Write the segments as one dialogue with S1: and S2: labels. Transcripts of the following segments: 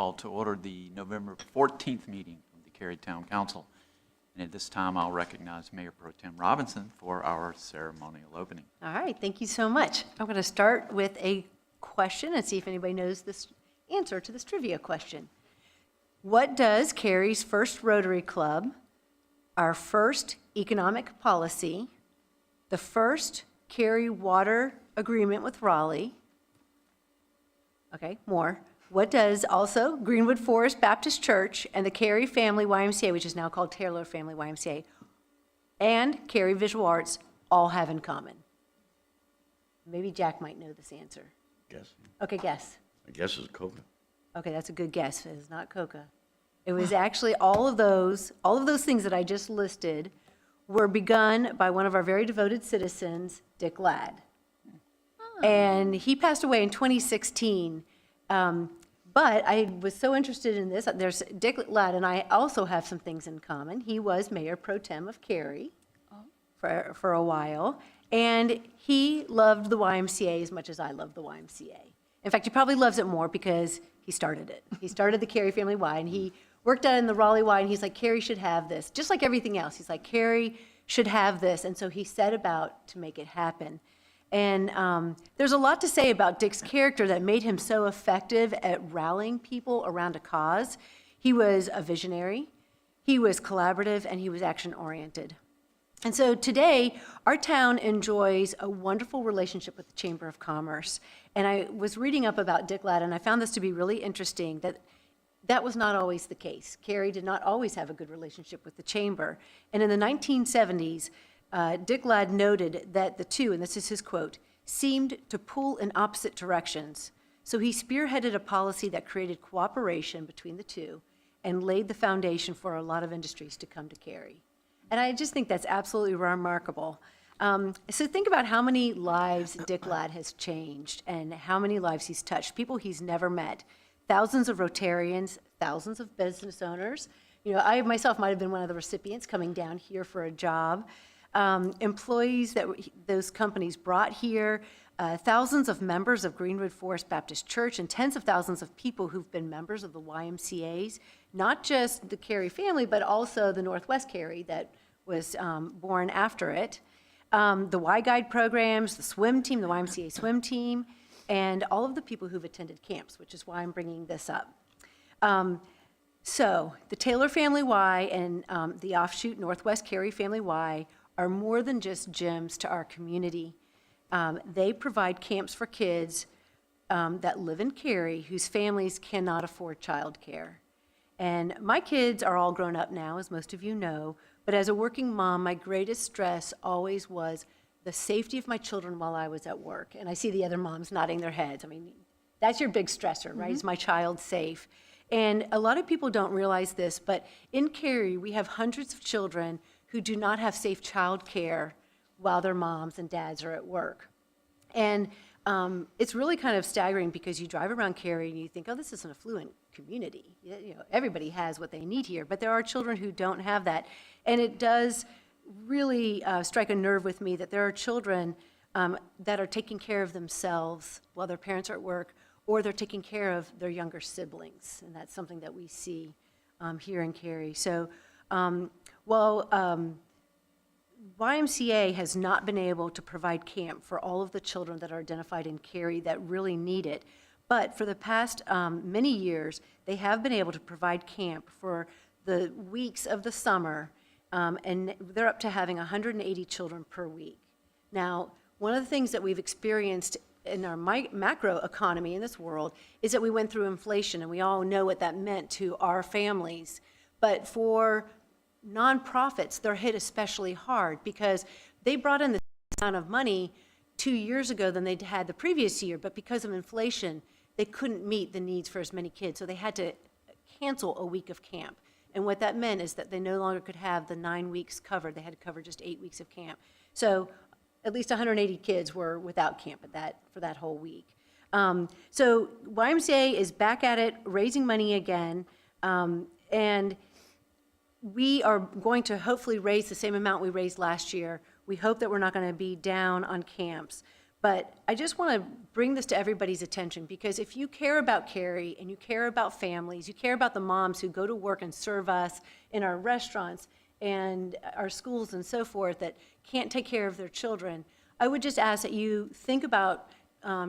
S1: call to order the November 14th meeting of the Cary Town Council. And at this time, I'll recognize Mayor Pro Tem Robinson for our ceremonial opening.
S2: All right, thank you so much. I'm going to start with a question and see if anybody knows this answer to this trivia question. What does Cary's first Rotary Club, our first economic policy, the first Cary water agreement with Raleigh, okay, more. What does also Greenwood Forest Baptist Church and the Cary Family YMCA, which is now called Taylor Family YMCA, and Cary Visual Arts all have in common? Maybe Jack might know this answer.
S3: Guess.
S2: Okay, guess.
S3: I guess it's Coca.
S2: Okay, that's a good guess. It is not Coca. It was actually all of those things that I just listed were begun by one of our very devoted citizens, Dick Ladd. Oh. And he passed away in 2016. But I was so interested in this. There's Dick Ladd and I also have some things in common. He was Mayor Pro Tem of Cary for a while. And he loved the YMCA as much as I love the YMCA. In fact, he probably loves it more because he started it. He started the Cary Family Y, and he worked out in the Raleigh Y, and he's like, Cary should have this. Just like everything else, he's like, Cary should have this. And so he set about to make it happen. And there's a lot to say about Dick's character that made him so effective at rallying people around a cause. He was a visionary, he was collaborative, and he was action-oriented. And so today, our town enjoys a wonderful relationship with the Chamber of Commerce. And I was reading up about Dick Ladd, and I found this to be really interesting, that was not always the case. Cary did not always have a good relationship with the Chamber. And in the 1970s, Dick Ladd noted that the two, and this is his quote, seemed to pull in opposite directions. So he spearheaded a policy that created cooperation between the two and laid the foundation for a lot of industries to come to Cary. And I just think that's absolutely remarkable. So think about how many lives Dick Ladd has changed and how many lives he's touched, people he's never met. Thousands of Rotarians, thousands of business owners. You know, I myself might have been one of the recipients coming down here for a job. Employees that those companies brought here, thousands of members of Greenwood Forest Baptist Church, and tens of thousands of people who've been members of the YMCAs, not just the Cary family, but also the Northwest Cary that was born after it. The Y Guide programs, the swim team, the YMCA swim team, and all of the people who've attended camps, which is why I'm bringing this up. So the Taylor Family Y and the offshoot Northwest Cary Family Y are more than just gyms to our community. They provide camps for kids that live in Cary whose families cannot afford childcare. And my kids are all grown up now, as most of you know, but as a working mom, my greatest stress always was the safety of my children while I was at work. And I see the other moms nodding their heads. I mean, that's your big stressor, right? Is my child safe? And a lot of people don't realize this, but in Cary, we have hundreds of children who do not have safe child care while their moms and dads are at work. And it's really kind of staggering because you drive around Cary and you think, oh, this is an affluent community. You know, everybody has what they need here, but there are children who don't have that. And it does really strike a nerve with me that there are children that are taking care of themselves while their parents are at work, or they're taking care of their younger siblings. And that's something that we see here in Cary. So while YMCA has not been able to provide camp for all of the children that are identified in Cary that really need it, but for the past many years, they have been able to provide camp for the weeks of the summer, and they're up to having 180 children per week. Now, one of the things that we've experienced in our macro economy in this world is that we went through inflation, and we all know what that meant to our families. But for nonprofits, they're hit especially hard because they brought in the amount of money 2 years ago than they'd had the previous year, but because of inflation, they couldn't meet the needs for as many kids, so they had to cancel a week of camp. And what that meant is that they no longer could have the 9 weeks covered. They had to cover just 8 weeks of camp. So at least 180 kids were without camp for that whole week. So YMCA is back at it, raising money again, and we are going to hopefully raise the same amount we raised last year. We hope that we're not going to be down on camps. But I just want to bring this to everybody's attention, because if you care about Cary and you care about families, you care about the moms who go to work and serve us in our restaurants and our schools and so forth that can't take care of their children, I would just ask that you think about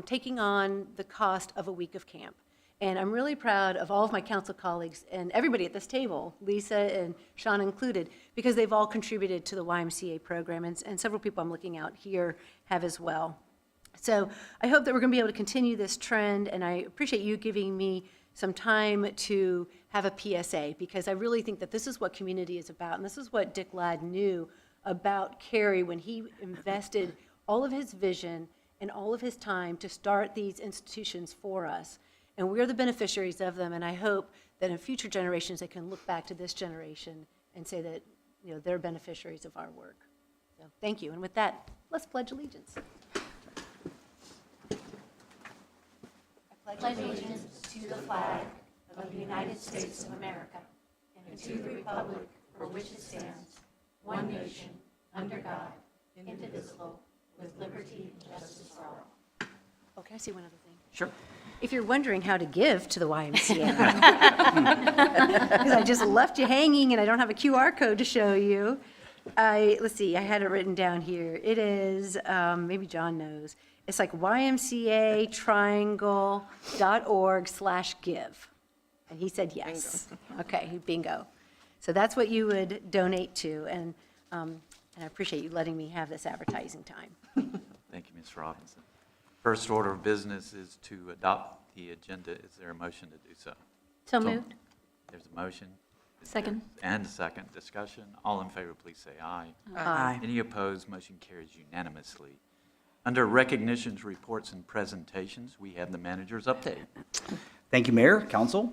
S2: taking on the cost of a week of camp. And I'm really proud of all of my council colleagues and everybody at this table, Lisa and Sean included, because they've all contributed to the YMCA program, and several people I'm looking out here have as well. So I hope that we're going to be able to continue this trend, and I appreciate you giving me some time to have a PSA, because I really think that this is what community is about, and this is what Dick Ladd knew about Cary when he invested all of his vision and all of his time to start these institutions for us. And we're the beneficiaries of them, and I hope that in future generations they can look back to this generation and say that, you know, they're beneficiaries of our work. So thank you, and with that, let's pledge allegiance. I pledge allegiance to the flag of the United States of America and to the republic for which it stands, one nation, under God, indivisible, with liberty and justice for all. Oh, can I say one other thing?
S1: Sure.
S2: If you're wondering how to give to the YMCA, because I just left you hanging and I don't have a QR code to show you, let's see, I had it written down here. It is, maybe John knows, it's like ymcatriangle.org/give. And he said yes. Bingo. Okay, bingo. So that's what you would donate to, and I appreciate you letting me have this advertising time.
S1: Thank you, Ms. Robinson. First order of business is to adopt the agenda. Is there a motion to do so?
S2: So moved.
S1: There's a motion.
S2: Second.
S1: And a second. Discussion. All in favor, please say aye.
S2: Aye.
S1: Any opposed? Motion carries unanimously. Under recognitions, reports, and presentations, we have the manager's update.
S3: Thank you, Mayor, Council.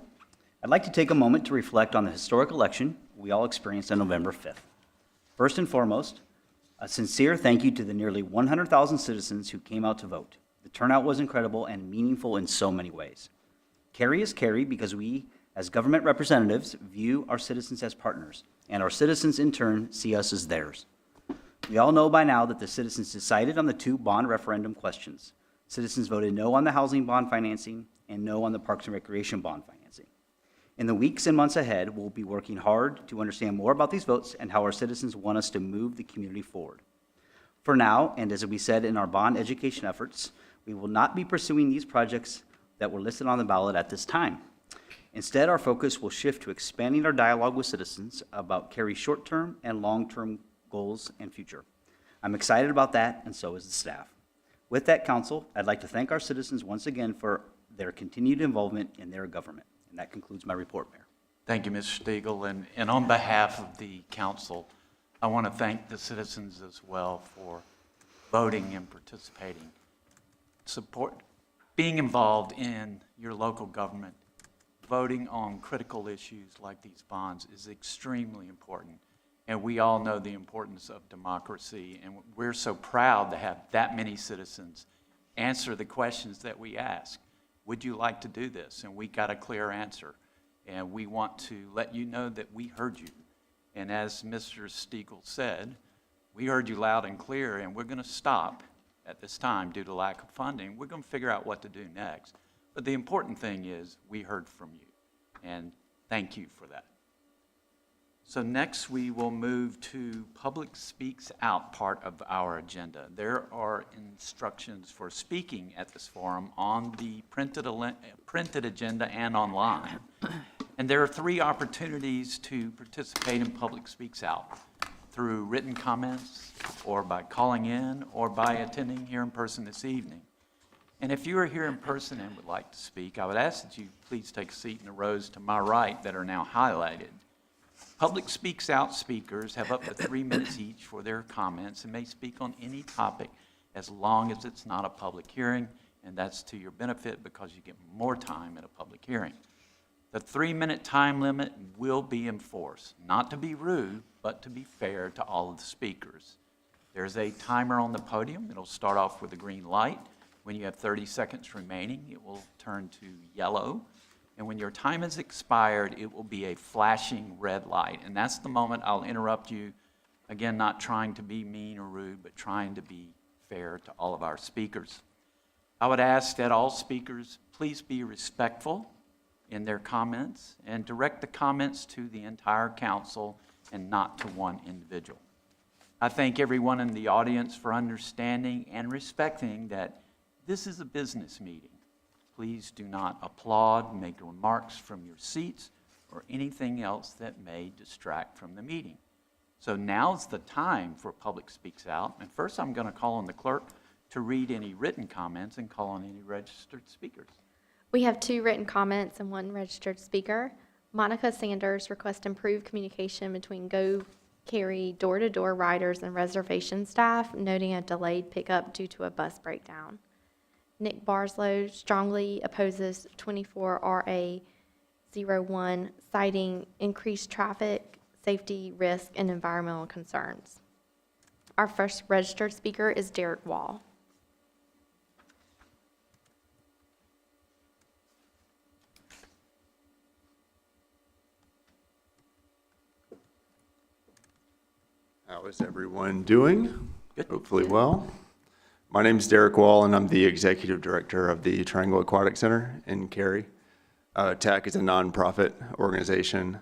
S3: I'd like to take a moment to reflect on the historic election we all experienced on November 5th. First and foremost, a sincere thank you to the nearly 100,000 citizens who came out to vote. The turnout was incredible and meaningful in so many ways. Cary is Cary because we, as government representatives, view our citizens as partners, and our citizens, in turn, see us as theirs. We all know by now that the citizens decided on the two bond referendum questions. Citizens voted no on the housing bond financing and no on the Parks and Recreation bond financing. In the weeks and months ahead, we'll be working hard to understand more about these votes and how our citizens want us to move the community forward. For now, and as we said in our bond education efforts, we will not be pursuing these projects that were listed on the ballot at this time. Instead, our focus will shift to expanding our dialogue with citizens about Cary's short-term and long-term goals and future. I'm excited about that, and so is the staff. With that, Council, I'd like to thank our citizens once again for their continued involvement in their government. And that concludes my report, Mayor.
S1: Thank you, Mr. Stiegel. And on behalf of the council, I want to thank the citizens as well for voting and participating. Being involved in your local government, voting on critical issues like these bonds is extremely important. And we all know the importance of democracy, and we're so proud to have that many citizens answer the questions that we ask. Would you like to do this? And we got a clear answer. And we want to let you know that we heard you. And as Mr. Stiegel said, we heard you loud and clear, and we're going to stop at this time due to lack of funding. We're going to figure out what to do next. But the important thing is we heard from you, and thank you for that. So next we will move to Public Speaks Out part of our agenda. There are instructions for speaking at this forum on the printed agenda and online. And there are 3 opportunities to participate in Public Speaks Out: through written comments, or by calling in, or by attending here in person this evening. And if you are here in person and would like to speak, I would ask that you please take a seat in the rows to my right that are now highlighted. Public Speaks Out speakers have up to 3 minutes each for their comments and may speak on any topic as long as it's not a public hearing, and that's to your benefit because you get more time at a public hearing. The 3-minute time limit will be enforced, not to be rude, but to be fair to all of the speakers. There's a timer on the podium. It'll start off with a green light. When you have 30 seconds remaining, it will turn to yellow. And when your time has expired, it will be a flashing red light. And that's the moment I'll interrupt you. Again, not trying to be mean or rude, but trying to be fair to all of our speakers. I would ask that all speakers please be respectful in their comments and direct the comments to the entire council and not to one individual. I thank everyone in the audience for understanding and respecting that this is a business meeting. Please do not applaud, make remarks from your seats, or anything else that may distract from the meeting. So now's the time for Public Speaks Out. And first I'm going to call on the clerk to read any written comments and call on any registered speakers.
S4: We have 2 written comments and 1 registered speaker. Monica Sanders requests improved communication between Go Cary door-to-door riders and reservation staff, noting a delayed pickup due to a bus breakdown. Nick Barslow strongly opposes 24RA01, citing increased traffic, safety risk, and environmental concerns. Our first registered speaker is Derek Wall.
S5: How is everyone doing?
S1: Good.
S5: Hopefully well. My name is Derek Wall, and I'm the Executive Director of the Triangle Aquatic Center in Cary. TAC is a nonprofit organization.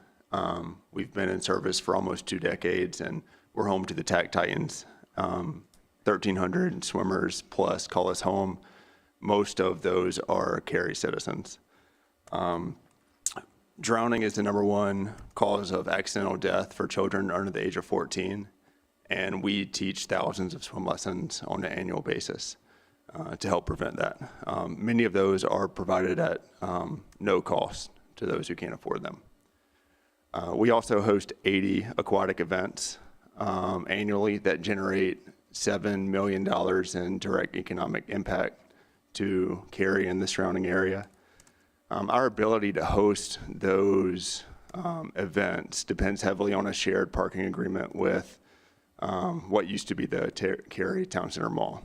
S5: We've been in service for almost 2 decades, and we're home to the TAC Titans. 1,300 swimmers plus call us home. Most of those are Cary citizens. Drowning is the #1 cause of accidental death for children under the age of 14. And we teach thousands of swim lessons on an annual basis to help prevent that. Many of those are provided at no cost to those who can't afford them. We also host 80 aquatic events annually that generate $7 million in direct economic impact to Cary and the surrounding area. Our ability to host those events depends heavily on a shared parking agreement with what used to be the Cary Town Center Mall.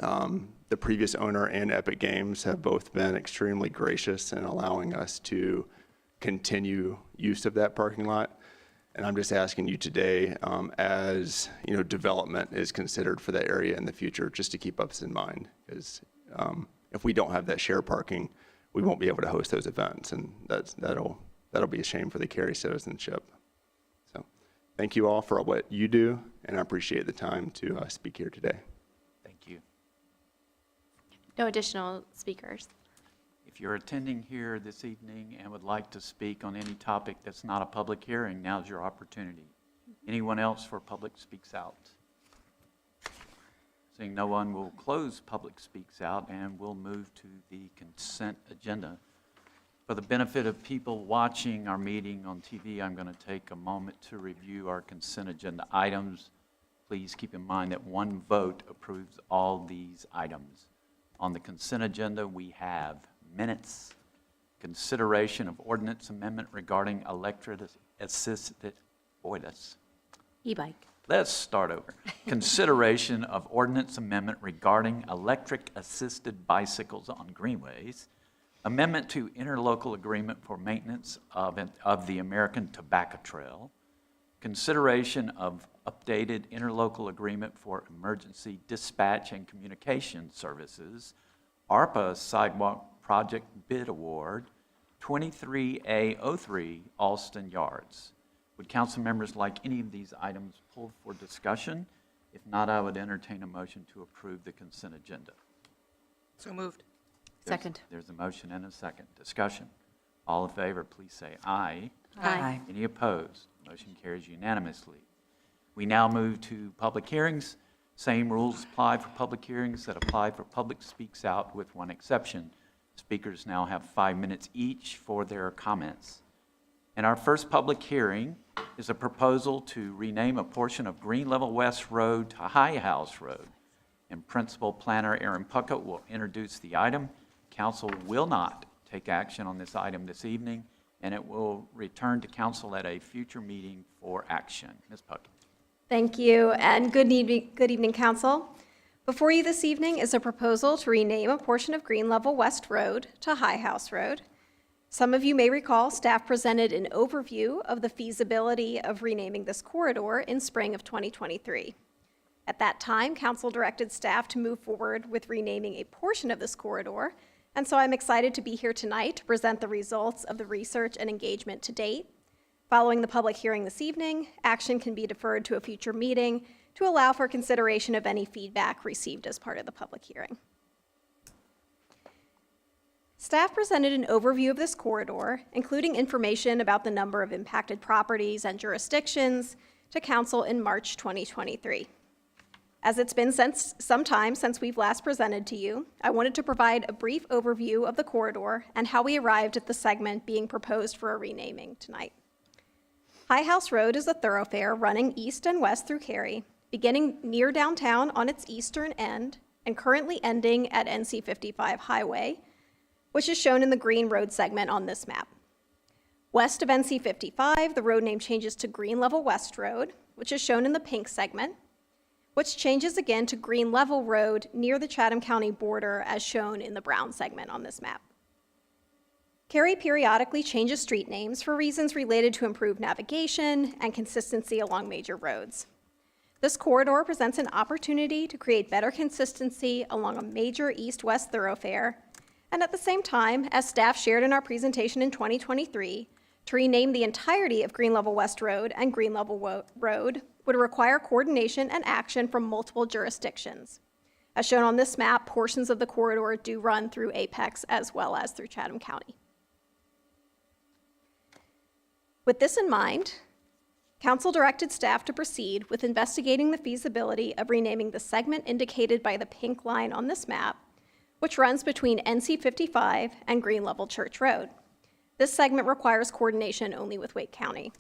S5: The previous owner and Epic Games have both been extremely gracious in allowing us to continue use of that parking lot. And I'm just asking you today, as development is considered for that area in the future, just to keep us in mind, because if we don't have that shared parking, we won't be able to host those events, and that'll be a shame for the Cary citizenship. Thank you all for what you do, and I appreciate the time to speak here today.
S1: Thank you.
S4: No additional speakers.
S1: If you're attending here this evening and would like to speak on any topic that's not a public hearing, now's your opportunity. Anyone else for Public Speaks Out? Seeing no one, we'll close Public Speaks Out and we'll move to the consent agenda. For the benefit of people watching our meeting on TV, I'm going to take a moment to review our consent agenda items. Please keep in mind that 1 vote approves all these items. On the consent agenda, we have minutes, consideration of ordinance amendment regarding electric assisted,
S2: E-bike.
S1: let's start over. Consideration of ordinance amendment regarding electric assisted bicycles on greenways. Amendment to interlocal agreement for maintenance of the American Tobacco Trail. Consideration of updated interlocal agreement for emergency dispatch and communication services. ARPA Sidewalk Project Bid Award. 23A03 Alston Yards. Would council members like any of these items pulled for discussion? If not, I would entertain a motion to approve the consent agenda.
S6: So moved.
S2: Second.
S1: There's a motion and a second. Discussion. All in favor, please say aye.
S2: Aye.
S1: Any opposed? Motion carries unanimously. We now move to public hearings. Same rules apply for public hearings that apply for Public Speaks Out, with 1 exception. Speakers now have 5 minutes each for their comments. And our first public hearing is a proposal to rename a portion of Green Level West Road to High House Road. And Principal Planner Aaron Puckett will introduce the item. Council will not take action on this item this evening, and it will return to council at a future meeting for action. Ms. Puckett.
S7: Thank you, and good evening, Council. Before you this evening is a proposal to rename a portion of Green Level West Road to High House Road. Some of you may recall staff presented an overview of the feasibility of renaming this corridor in spring of 2023. At that time, council directed staff to move forward with renaming a portion of this corridor, and so I'm excited to be here tonight to present the results of the research and engagement to date. Following the public hearing this evening, action can be deferred to a future meeting to allow for consideration of any feedback received as part of the public hearing. Staff presented an overview of this corridor, including information about the number of impacted properties and jurisdictions, to council in March 2023. As it's been some time since we've last presented to you, I wanted to provide a brief overview of the corridor and how we arrived at the segment being proposed for a renaming tonight. High House Road is a thoroughfare running east and west through Cary, beginning near downtown on its eastern end and currently ending at NC 55 Highway, which is shown in the green road segment on this map. West of NC 55, the road name changes to Green Level West Road, which is shown in the pink segment, which changes again to Green Level Road near the Chatham County border as shown in the brown segment on this map. Cary periodically changes street names for reasons related to improved navigation and consistency along major roads. This corridor presents an opportunity to create better consistency along a major east-west thoroughfare, and at the same time, as staff shared in our presentation in 2023, to rename the entirety of Green Level West Road and Green Level Road would require coordination and action from multiple jurisdictions. As shown on this map, portions of the corridor do run through Apex as well as through Chatham County. With this in mind, council directed staff to proceed with investigating the feasibility of renaming the segment indicated by the pink line on this map, which runs between NC 55 and Green Level Church Road. This segment requires coordination only with Wake County.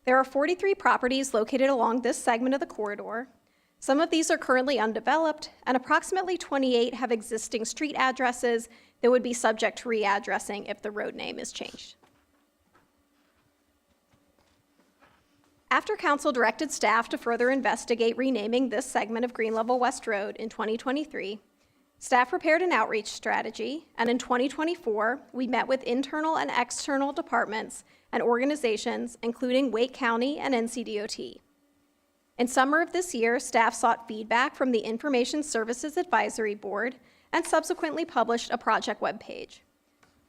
S7: There are 43 properties located along this segment of the corridor. Some of these are currently undeveloped, and approximately 28 have existing street addresses that would be subject to readdressing if the road name is changed. After council directed staff to further investigate renaming this segment of Green Level West Road in 2023, staff prepared an outreach strategy, and in 2024, we met with internal and external departments and organizations, including Wake County and NCDOT. In summer of this year, staff sought feedback from the Information Services Advisory Board and subsequently published a project webpage.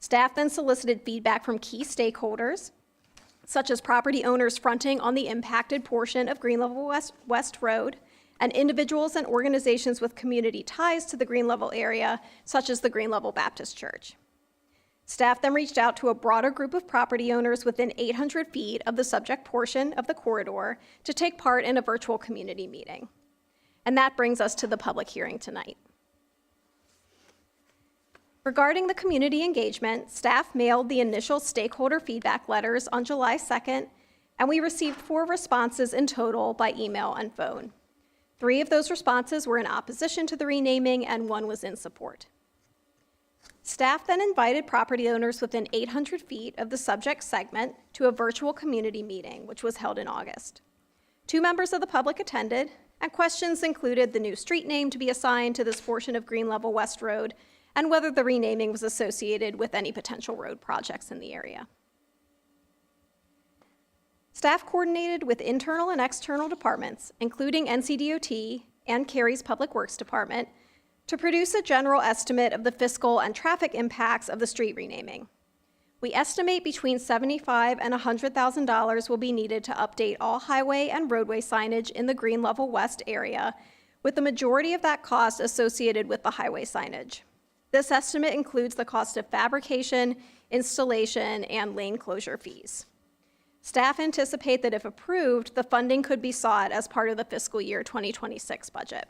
S7: Staff then solicited feedback from key stakeholders, such as property owners fronting on the impacted portion of Green Level West Road, and individuals and organizations with community ties to the Green Level area, such as the Green Level Baptist Church. Staff then reached out to a broader group of property owners within 800 feet of the subject portion of the corridor to take part in a virtual community meeting. And that brings us to the public hearing tonight. Regarding the community engagement, staff mailed the initial stakeholder feedback letters on July 2nd, and we received 4 responses in total by email and phone. 3 of those responses were in opposition to the renaming, and 1 was in support. Staff then invited property owners within 800 feet of the subject segment to a virtual community meeting, which was held in August. 2 members of the public attended, and questions included the new street name to be assigned to this portion of Green Level West Road, and whether the renaming was associated with any potential road projects in the area. Staff coordinated with internal and external departments, including NCDOT and Cary's Public Works Department, to produce a general estimate of the fiscal and traffic impacts of the street renaming. We estimate between $75,000 and $100,000 will be needed to update all highway and roadway signage in the Green Level West area, with the majority of that cost associated with the highway signage. This estimate includes the cost of fabrication, installation, and lane closure fees. Staff anticipate that if approved, the funding could be sought as part of the fiscal year 2026 budget.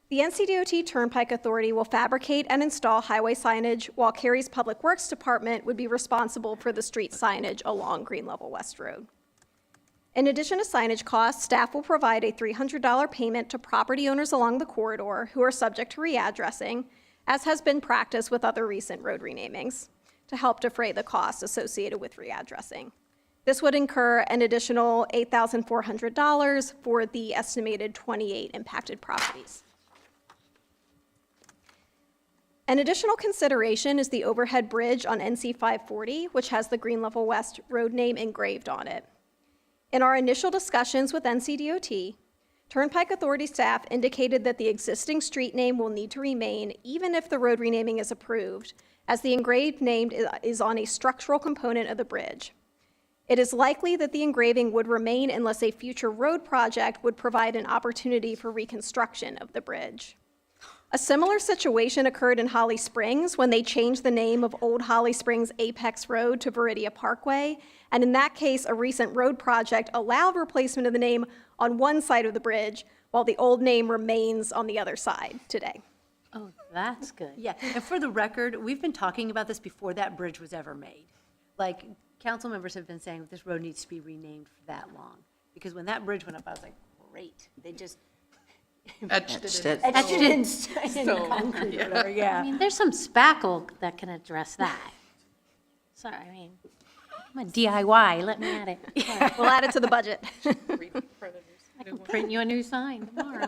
S7: The NCDOT Turnpike Authority will fabricate and install highway signage, while Cary's Public Works Department would be responsible for the street signage along Green Level West Road. In addition to signage costs, staff will provide a $300 payment to property owners along the corridor who are subject to readdressing, as has been practiced with other recent road renamings, to help defray the costs associated with readdressing. This would incur an additional $8,400 for the estimated 28 impacted properties. An additional consideration is the overhead bridge on NC 540, which has the Green Level West road name engraved on it. In our initial discussions with NCDOT, Turnpike Authority staff indicated that the existing street name will need to remain even if the road renaming is approved, as the engraved name is on a structural component of the bridge. It is likely that the engraving would remain unless a future road project would provide an opportunity for reconstruction of the bridge. A similar situation occurred in Holly Springs when they changed the name of Old Holly Springs Apex Road to Viridia Parkway, and in that case, a recent road project allowed replacement of the name on one side of the bridge, while the old name remains on the other side today.
S2: Oh, that's good. Yeah, and for the record, we've been talking about this before that bridge was ever made. Like, council members have been saying this road needs to be renamed for that long. Because when that bridge went up, I was like, great. They just
S6: Etched it.
S2: etched it in concrete or whatever,
S8: I
S2: yeah.
S8: mean, there's some spackle that can address that. So, I mean, I'm a DIY, let me at it.
S7: We'll add it to the budget.
S8: I can print you a new sign tomorrow.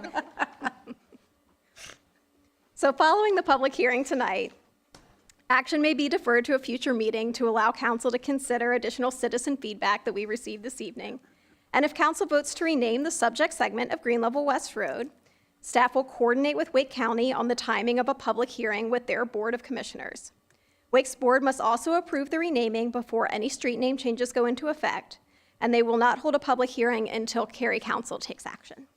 S7: So following the public hearing tonight, action may be deferred to a future meeting to allow council to consider additional citizen feedback that we received this evening. And if council votes to rename the subject segment of Green Level West Road, staff will coordinate with Wake County on the timing of a public hearing with their Board of Commissioners. Wake's board must also approve the renaming before any street name changes go into effect, and they will not hold a public hearing until Cary Council takes action.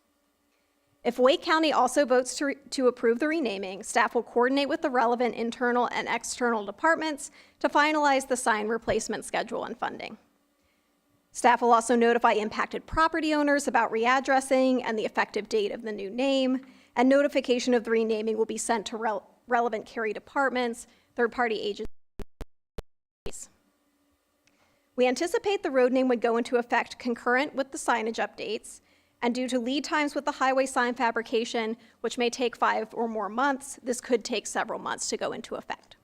S7: If Wake County also votes to approve the renaming, staff will coordinate with the relevant internal and external departments to finalize the sign replacement schedule and funding. Staff will also notify impacted property owners about readdressing and the effective date of the new name, and notification of the renaming will be sent to relevant Cary departments, third-party agencies. We anticipate the road name would go into effect concurrent with the signage updates, and due to lead times with the highway sign fabrication, which may take 5 or more months, this could take several months to go into effect.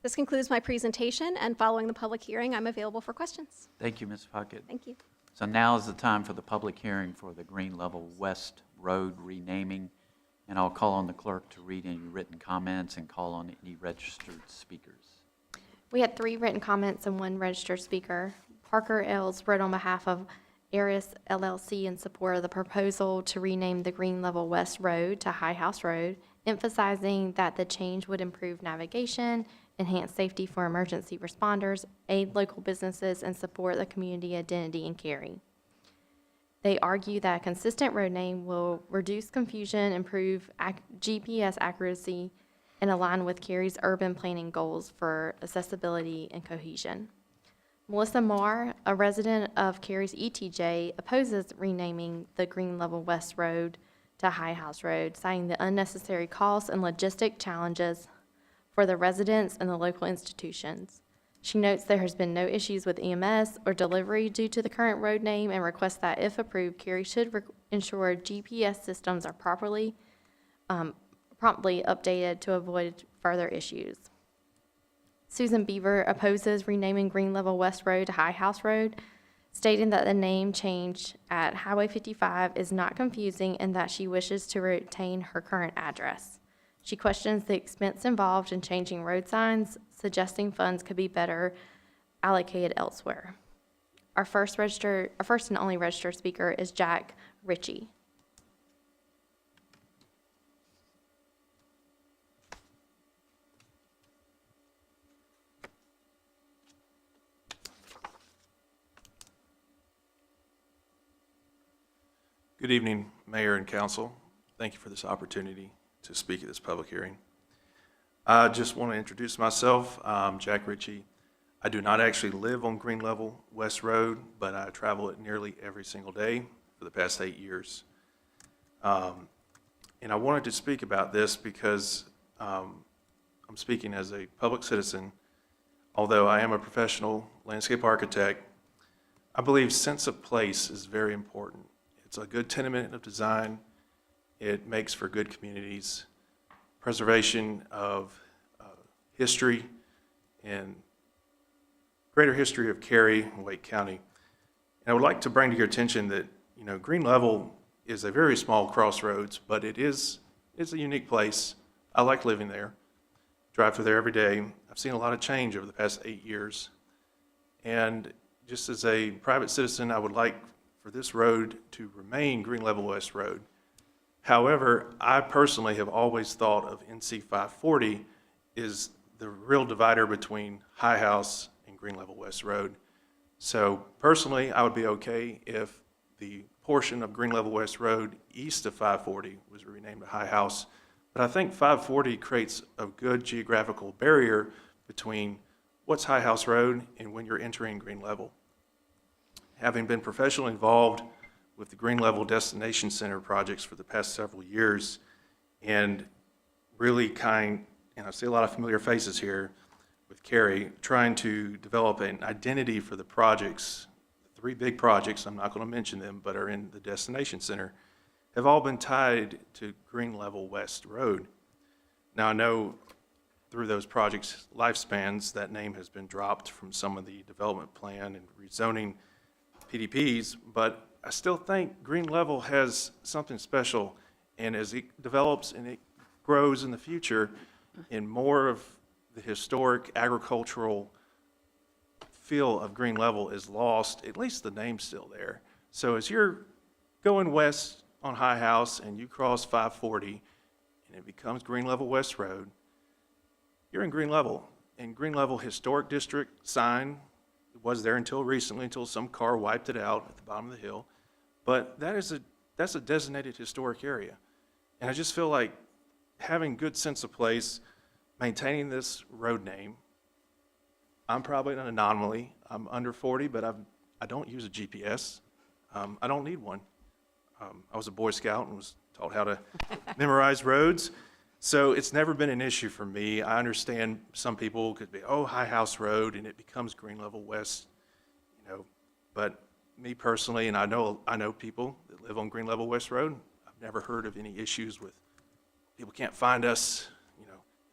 S7: This concludes my presentation, and following the public hearing, I'm available for questions.
S1: Thank you, Ms. Puckett.
S7: Thank you.
S1: So now is the time for the public hearing for the Green Level West Road renaming. And I'll call on the clerk to read any written comments and call on any registered speakers.
S4: We had 3 written comments and 1 registered speaker. Parker Ells wrote on behalf of Aris LLC in support of the proposal to rename the Green Level West Road to High House Road, emphasizing that the change would improve navigation, enhance safety for emergency responders, aid local businesses, and support the community identity in Cary. They argue that a consistent road name will reduce confusion, improve GPS accuracy, and align with Cary's urban planning goals for accessibility and cohesion. Melissa Marr, a resident of Cary's ETJ, opposes renaming the Green Level West Road to High House Road, citing the unnecessary costs and logistic challenges for the residents and the local institutions. She notes there has been no issues with EMS or delivery due to the current road name and requests that, if approved, Cary should ensure GPS systems are promptly updated to avoid further issues. Susan Beaver opposes renaming Green Level West Road to High House Road, stating that the name change at Highway 55 is not confusing and that she wishes to retain her current address. She questions the expense involved in changing road signs, suggesting funds could be better allocated elsewhere. Our first and only registered speaker is Jack Ritchie.
S9: Good evening, Mayor and Council. Thank you for this opportunity to speak at this public hearing. I just want to introduce myself. I'm Jack Ritchie. I do not actually live on Green Level West Road, but I travel it nearly every single day for the past 8 years. And I wanted to speak about this because I'm speaking as a public citizen. Although I am a professional landscape architect, I believe sense of place is very important. It's a good tenement of design. It makes for good communities, preservation of history and greater history of Cary and Wake County. And I would like to bring to your attention that, Green Level is a very small crossroads, but it's a unique place. I like living there. Drive through there every day. I've seen a lot of change over the past 8 years. And just as a private citizen, I would like for this road to remain Green Level West Road. However, I personally have always thought of NC 540 is the real divider between High House and Green Level West Road. So personally, I would be okay if the portion of Green Level West Road east of 540 was renamed to High House. But I think 540 creates a good geographical barrier between what's High House Road and when you're entering Green Level. Having been professionally involved with the Green Level Destination Center projects for the past several years, and really and I see a lot of familiar faces here with Cary, trying to develop an identity for the projects. The 3 big projects, I'm not going to mention them, but are in the Destination Center, have all been tied to Green Level West Road. Now, I know through those projects' lifespans, that name has been dropped from some of the development plan and rezoning PDPs, but I still think Green Level has something special, and as it develops and it grows in the future, and more of the historic agricultural feel of Green Level is lost, at least the name's still there. So as you're going west on High House and you cross 540 and it becomes Green Level West Road, you're in Green Level. And Green Level Historic District sign was there until recently, until some car wiped it out at the bottom of the hill. But that's a designated historic area. And I just feel like having good sense of place, maintaining this road name. I'm probably an anomaly. I'm under 40, but I don't use a GPS. I don't need one. I was a Boy Scout and was taught how to memorize roads. So it's never been an issue for me. I understand some people could be, oh, High House Road, and it becomes Green Level West, but me personally, and I know people that live on Green Level West Road, I've never heard of any issues with people can't find us,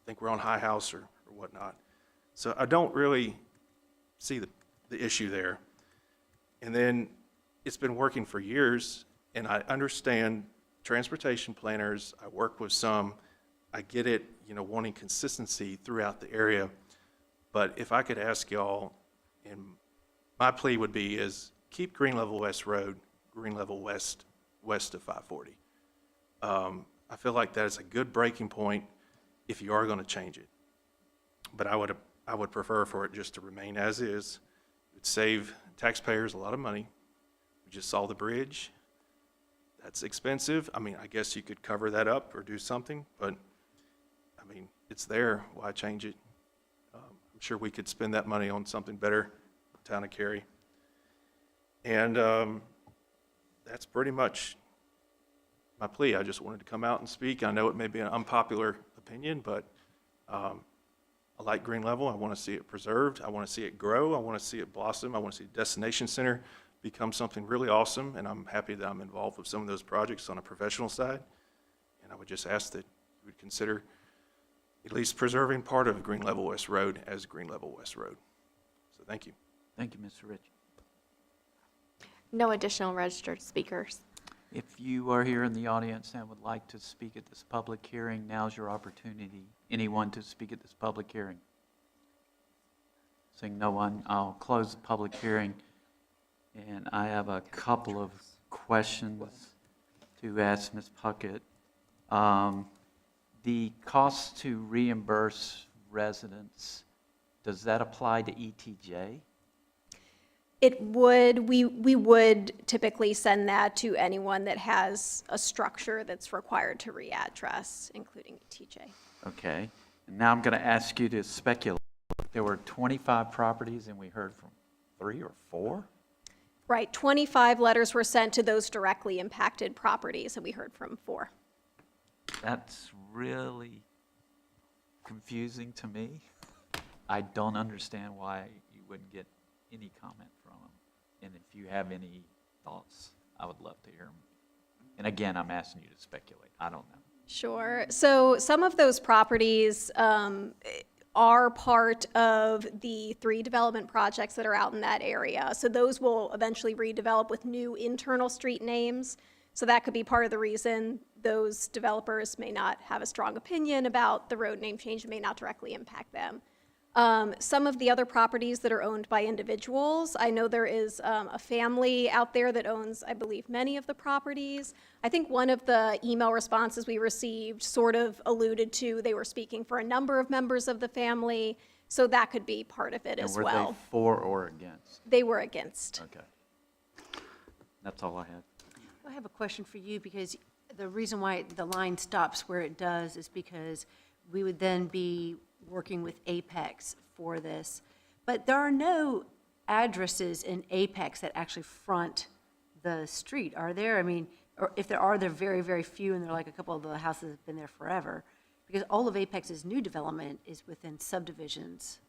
S9: think we're on High House or whatnot. So I don't really see the issue there. And then it's been working for years, and I understand transportation planners. I work with some. I get it, wanting consistency throughout the area. But if I could ask y'all, and my plea would be is keep Green Level West Road, Green Level West of 540. I feel like that is a good breaking point if you are going to change it. But I would prefer for it just to remain as is. It would save taxpayers a lot of money. We just saw the bridge. That's expensive. I guess you could cover that up or do something, but it's there. Why change it? I'm sure we could spend that money on something better in the town of Cary. And that's pretty much my plea. I just wanted to come out and speak. I know it may be an unpopular opinion, but I like Green Level. I want to see it preserved. I want to see it grow. I want to see it blossom. I want to see the Destination Center become something really awesome, and I'm happy that I'm involved with some of those projects on a professional side. And I would just ask that you would consider at least preserving part of Green Level West Road as Green Level West Road. So thank you.
S1: Thank you, Mr. Rich.
S4: No additional registered speakers.
S1: If you are here in the audience and would like to speak at this public hearing, now's your opportunity. Anyone to speak at this public hearing? Seeing no one, I'll close the public hearing. And I have a couple of questions to ask Ms. Puckett. The cost to reimburse residents, does that apply to ETJ?
S7: It would, we would typically send that to anyone that has a structure that's required to readdress, including TJ.
S1: Okay. And now I'm going to ask you to speculate. There were 25 properties and we heard from 3 or 4?
S7: Right, 25 letters were sent to those directly impacted properties, and we heard from 4.
S1: That's really confusing to me. I don't understand why you wouldn't get any comment from them. And if you have any thoughts, I would love to hear them. And again, I'm asking you to speculate. I don't know.
S7: Sure. So some of those properties are part of the 3 development projects that are out in that area. So those will eventually redevelop with new internal street names. So that could be part of the reason those developers may not have a strong opinion about the road name change. It may not directly impact them. Some of the other properties that are owned by individuals, I know there is a family out there that owns, I believe, many of the properties. I think one of the email responses we received sort of alluded to they were speaking for a number of members of the family, so that could be part of it
S1: And
S7: as
S1: were
S7: well.
S1: they for or against?
S7: They were against.
S1: Okay. That's all I had.
S2: I have a question for you, because the reason why the line stops where it does is because we would then be working with Apex for this. But there are no addresses in Apex that actually front the street, are there? I mean, or if there are, they're very, very few, and they're like a couple of the houses have been there forever. Because all of Apex's new development is within subdivisions.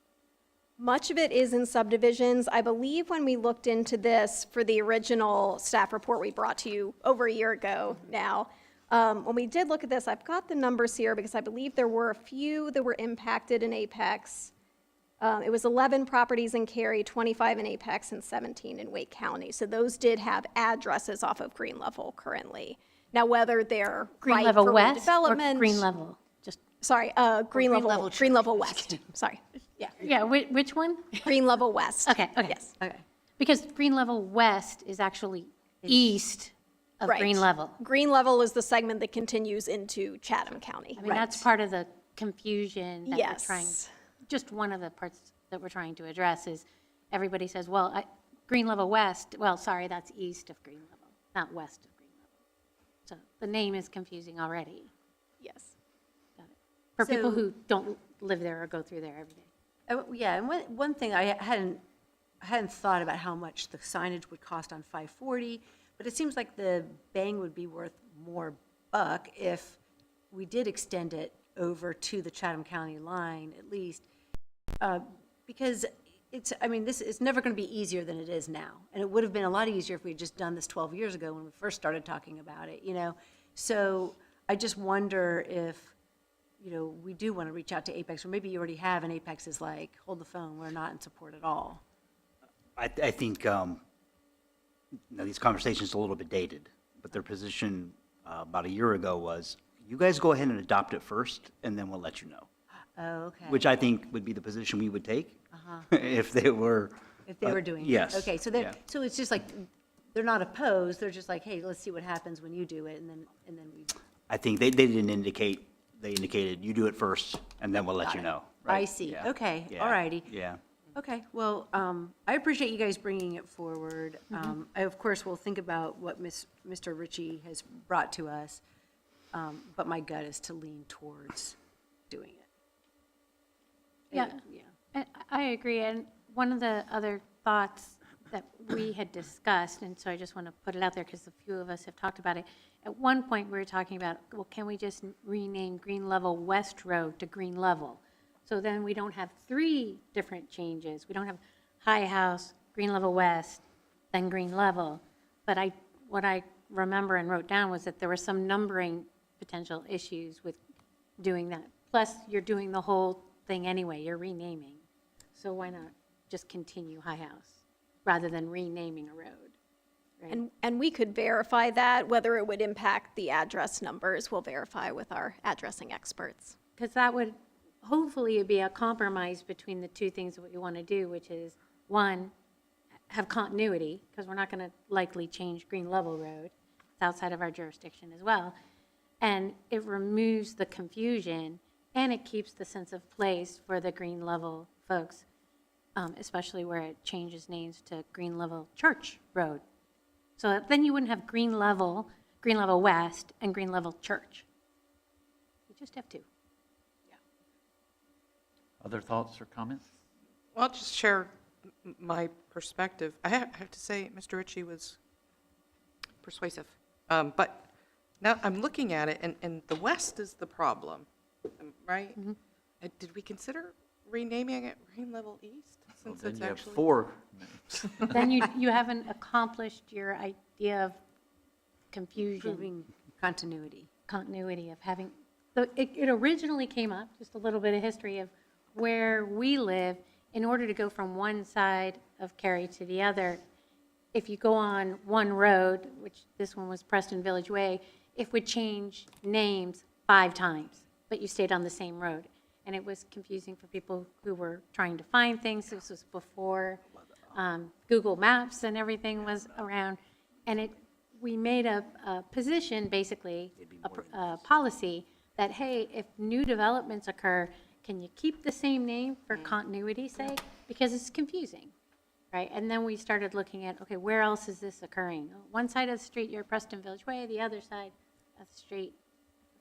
S7: Much of it is in subdivisions. I believe when we looked into this for the original staff report we brought to you over a year ago now, when we did look at this, I've got the numbers here because I believe there were a few that were impacted in Apex. It was 11 properties in Cary, 25 in Apex, and 17 in Wake County. So those did have addresses off of Green Level currently. Now, whether they're
S8: Green
S7: right
S8: level
S7: for
S8: west or
S7: redevelopment.
S8: green level? Just,
S7: Sorry, Green Level West. Sorry, yeah,
S8: yeah, which one?
S7: Green Level West.
S8: Okay, okay.
S7: Yes.
S2: Okay.
S8: Because green level west is actually east of
S7: Right.
S8: green level.
S7: Green Level is the segment that continues into Chatham County.
S8: I mean, that's part of the confusion that we're trying,
S7: Yes.
S8: just one of the parts that we're trying to address is everybody says, well, green level west, well, sorry, that's east of green level, not west of green level. So the name is confusing already.
S7: Yes.
S8: Got it. For people
S2: So-
S8: who don't live there or go through there every day.
S2: Yeah, and one thing I hadn't thought about how much the signage would cost on 540, but it seems like the bang would be worth more buck if we did extend it over to the Chatham County line at least, because I mean, this is never going to be easier than it is now, and it would have been a lot easier if we had just done this 12 years ago when we first started talking about it, you know? So I just wonder if, you know, we do want to reach out to Apex, or maybe you already have, and Apex is like, hold the phone, we're not in support at all.
S3: I think, now these conversations are a little bit dated, but their position about a year ago was, you guys go ahead and adopt it first, and then we'll let you know.
S2: Oh, okay.
S3: Which I think would be the position we would take if they were.
S2: If they were doing it.
S3: Yes.
S2: Okay, so
S3: yeah.
S2: so it's just like, they're not opposed, they're just like, hey, let's see what happens when you do it, and then we.
S3: I think they didn't indicate, they indicated, you do it first, and then we'll let you know.
S2: I
S3: right?
S2: see,
S3: Yeah.
S2: okay,
S3: Yeah.
S2: all righty.
S3: Yeah.
S2: Okay, well, I appreciate you guys bringing it forward. I, of course, will think about what Mr. Ritchie has brought to us, but my gut is to lean towards doing it.
S8: Yeah.
S2: Yeah.
S8: I agree, and one of the other thoughts that we had discussed, and so I just want to put it out there because a few of us have talked about it. At one point, we were talking about, well, can we just rename Green Level West Road to Green Level? So then we don't have 3 different changes. We don't have High House, Green Level West, then Green Level. But what I remember and wrote down was that there were some numbering potential issues with doing that. Plus, you're doing the whole thing anyway, you're renaming. So why not just continue High House rather than renaming a road? Right?
S7: And we could verify that, whether it would impact the address numbers, we'll verify with our addressing experts.
S8: Because that would hopefully be a compromise between the two things that we want to do, which is, one, have continuity, because we're not going to likely change Green Level Road. It's outside of our jurisdiction as well. And it removes the confusion, and it keeps the sense of place for the Green Level folks, especially where it changes names to Green Level Church Road. So then you wouldn't have Green Level West, and Green Level Church. You just have 2.
S1: Other thoughts or comments?
S6: Well, I'll just share my perspective. I have to say, Mr. Ritchie was persuasive. But now I'm looking at it, and the west is the problem, right? Did we consider renaming it Green Level East?
S1: Well,
S6: Since
S1: then
S6: it's
S1: you have
S6: actually
S1: 4 names.
S8: Then you haven't accomplished your idea of confusion,
S2: Improving continuity.
S8: continuity of having, so it originally came up, just a little bit of history of where we live, in order to go from one side of Cary to the other, if you go on one road, which this one was Preston Village Way, it would change names 5 times, but you stayed on the same road. and it was confusing for people who were trying to find things. This was before Google Maps and everything was around, and we made a position, basically, a policy that, hey, if new developments occur, can you keep the same name for continuity's sake? Because it's confusing, right? And then we started looking at, okay, where else is this occurring? One side of the street, you're Preston Village Way, the other side of the street,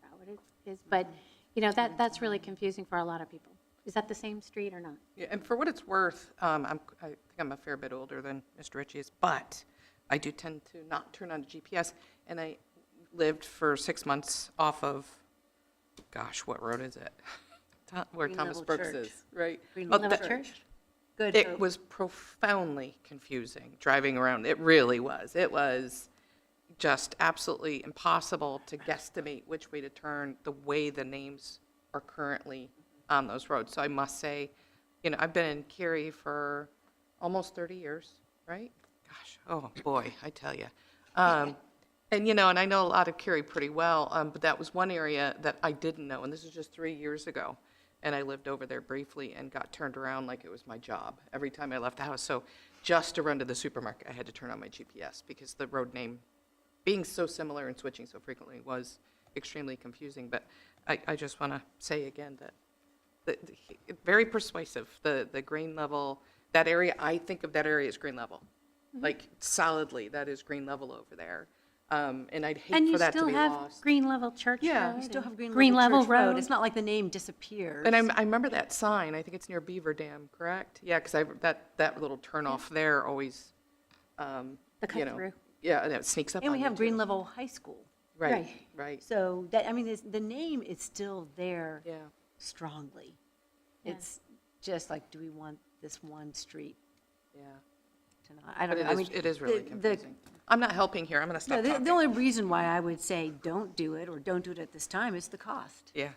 S8: I forgot what it is, but, you know, that's really confusing for a lot of people. Is that the same street or not?
S6: Yeah, and for what it's worth, I think I'm a fair bit older than Mr. Ritchie is, but I do tend to not turn on the GPS, and I lived for 6 months off of, gosh, what road is it? Where
S2: Green
S6: Thomas
S2: Level
S6: Brooks
S2: Church.
S6: is, right?
S2: Green
S6: Oh,
S2: Level
S6: that-
S2: Church? Good.
S6: It was profoundly confusing driving around. It really was. It was just absolutely impossible to guesstimate which way to turn the way the names are currently on those roads. So I must say, you know, I've been in Cary for almost 30 years, right? Gosh, oh boy, I tell you. And, you know, and I know a lot of Cary pretty well, but that was one area that I didn't know, and this was just 3 years ago. And I lived over there briefly and got turned around like it was my job every time I left the house. So just to run to the supermarket, I had to turn on my GPS because the road name, being so similar and switching so frequently, was extremely confusing. But I just want to say again that very persuasive, the green level, that area, I think of that area as green level. Like solidly, that is green level over there. And I'd hate for that to be
S8: And you still have
S6: lost.
S8: Green Level Church
S6: Yeah.
S8: Road.
S6: You
S2: Still have
S8: and
S2: Green Level Church Road.
S8: Road.
S2: It's not like the name disappears.
S6: And I remember that sign, I think it's near Beaver Dam, correct? Yeah, because that little turnoff there always,
S8: The
S6: you know.
S8: cut-through.
S6: Yeah, and it sneaks up on
S2: And we
S6: you,
S2: have Green
S6: too.
S2: Level High School.
S6: Right, right,
S2: So that, I mean, the name is still there
S6: yeah.
S2: strongly.
S8: Yeah.
S2: It's just like, do we want this one street
S6: Yeah,
S2: to not? I
S6: but
S2: don't know. I mean,
S6: it is really
S2: the-
S6: confusing. I'm not helping here, I'm going to
S2: No,
S6: stop
S2: the
S6: talking.
S2: only reason why I would say don't do it or don't do it at this time is the cost.
S6: Yeah,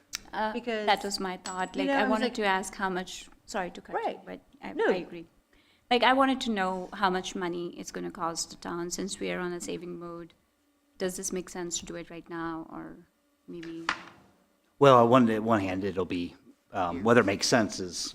S2: Because-
S10: That was my thought.
S2: You
S10: Like,
S2: know, I
S10: I
S2: was
S10: wanted
S2: like-
S10: to ask how much, sorry to cut you,
S2: Right.
S10: but
S2: No.
S10: I agree. Like, I wanted to know how much money it's going to cost the town since we are on a saving mode. Does this make sense to do it right now, or maybe?
S3: Well, on one hand, it'll be, whether it makes sense is,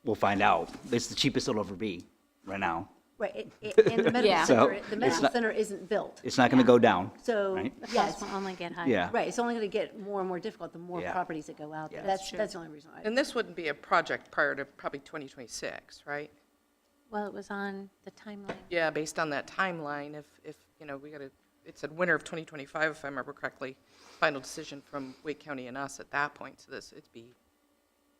S3: we'll find out. It's the cheapest it'll ever be right now.
S2: Right, and the medical
S10: Yeah.
S2: center,
S3: So,
S2: the
S3: it's
S2: medical
S3: not-
S2: center isn't built.
S3: It's not going to go down,
S2: So,
S3: right?
S8: The
S2: yes,
S8: costs will only get higher.
S3: Yeah.
S2: right, it's only going to get more and more difficult the more
S3: Yeah.
S2: properties that go out there.
S3: Yeah.
S2: That's the only reason.
S6: and this wouldn't be a project prior to probably 2026, right?
S8: Well, it was on the timeline.
S6: Yeah, based on that timeline, if you know, we got to, it said winter of 2025, if I remember correctly, final decision from Wake County and us at that point, so it'd be,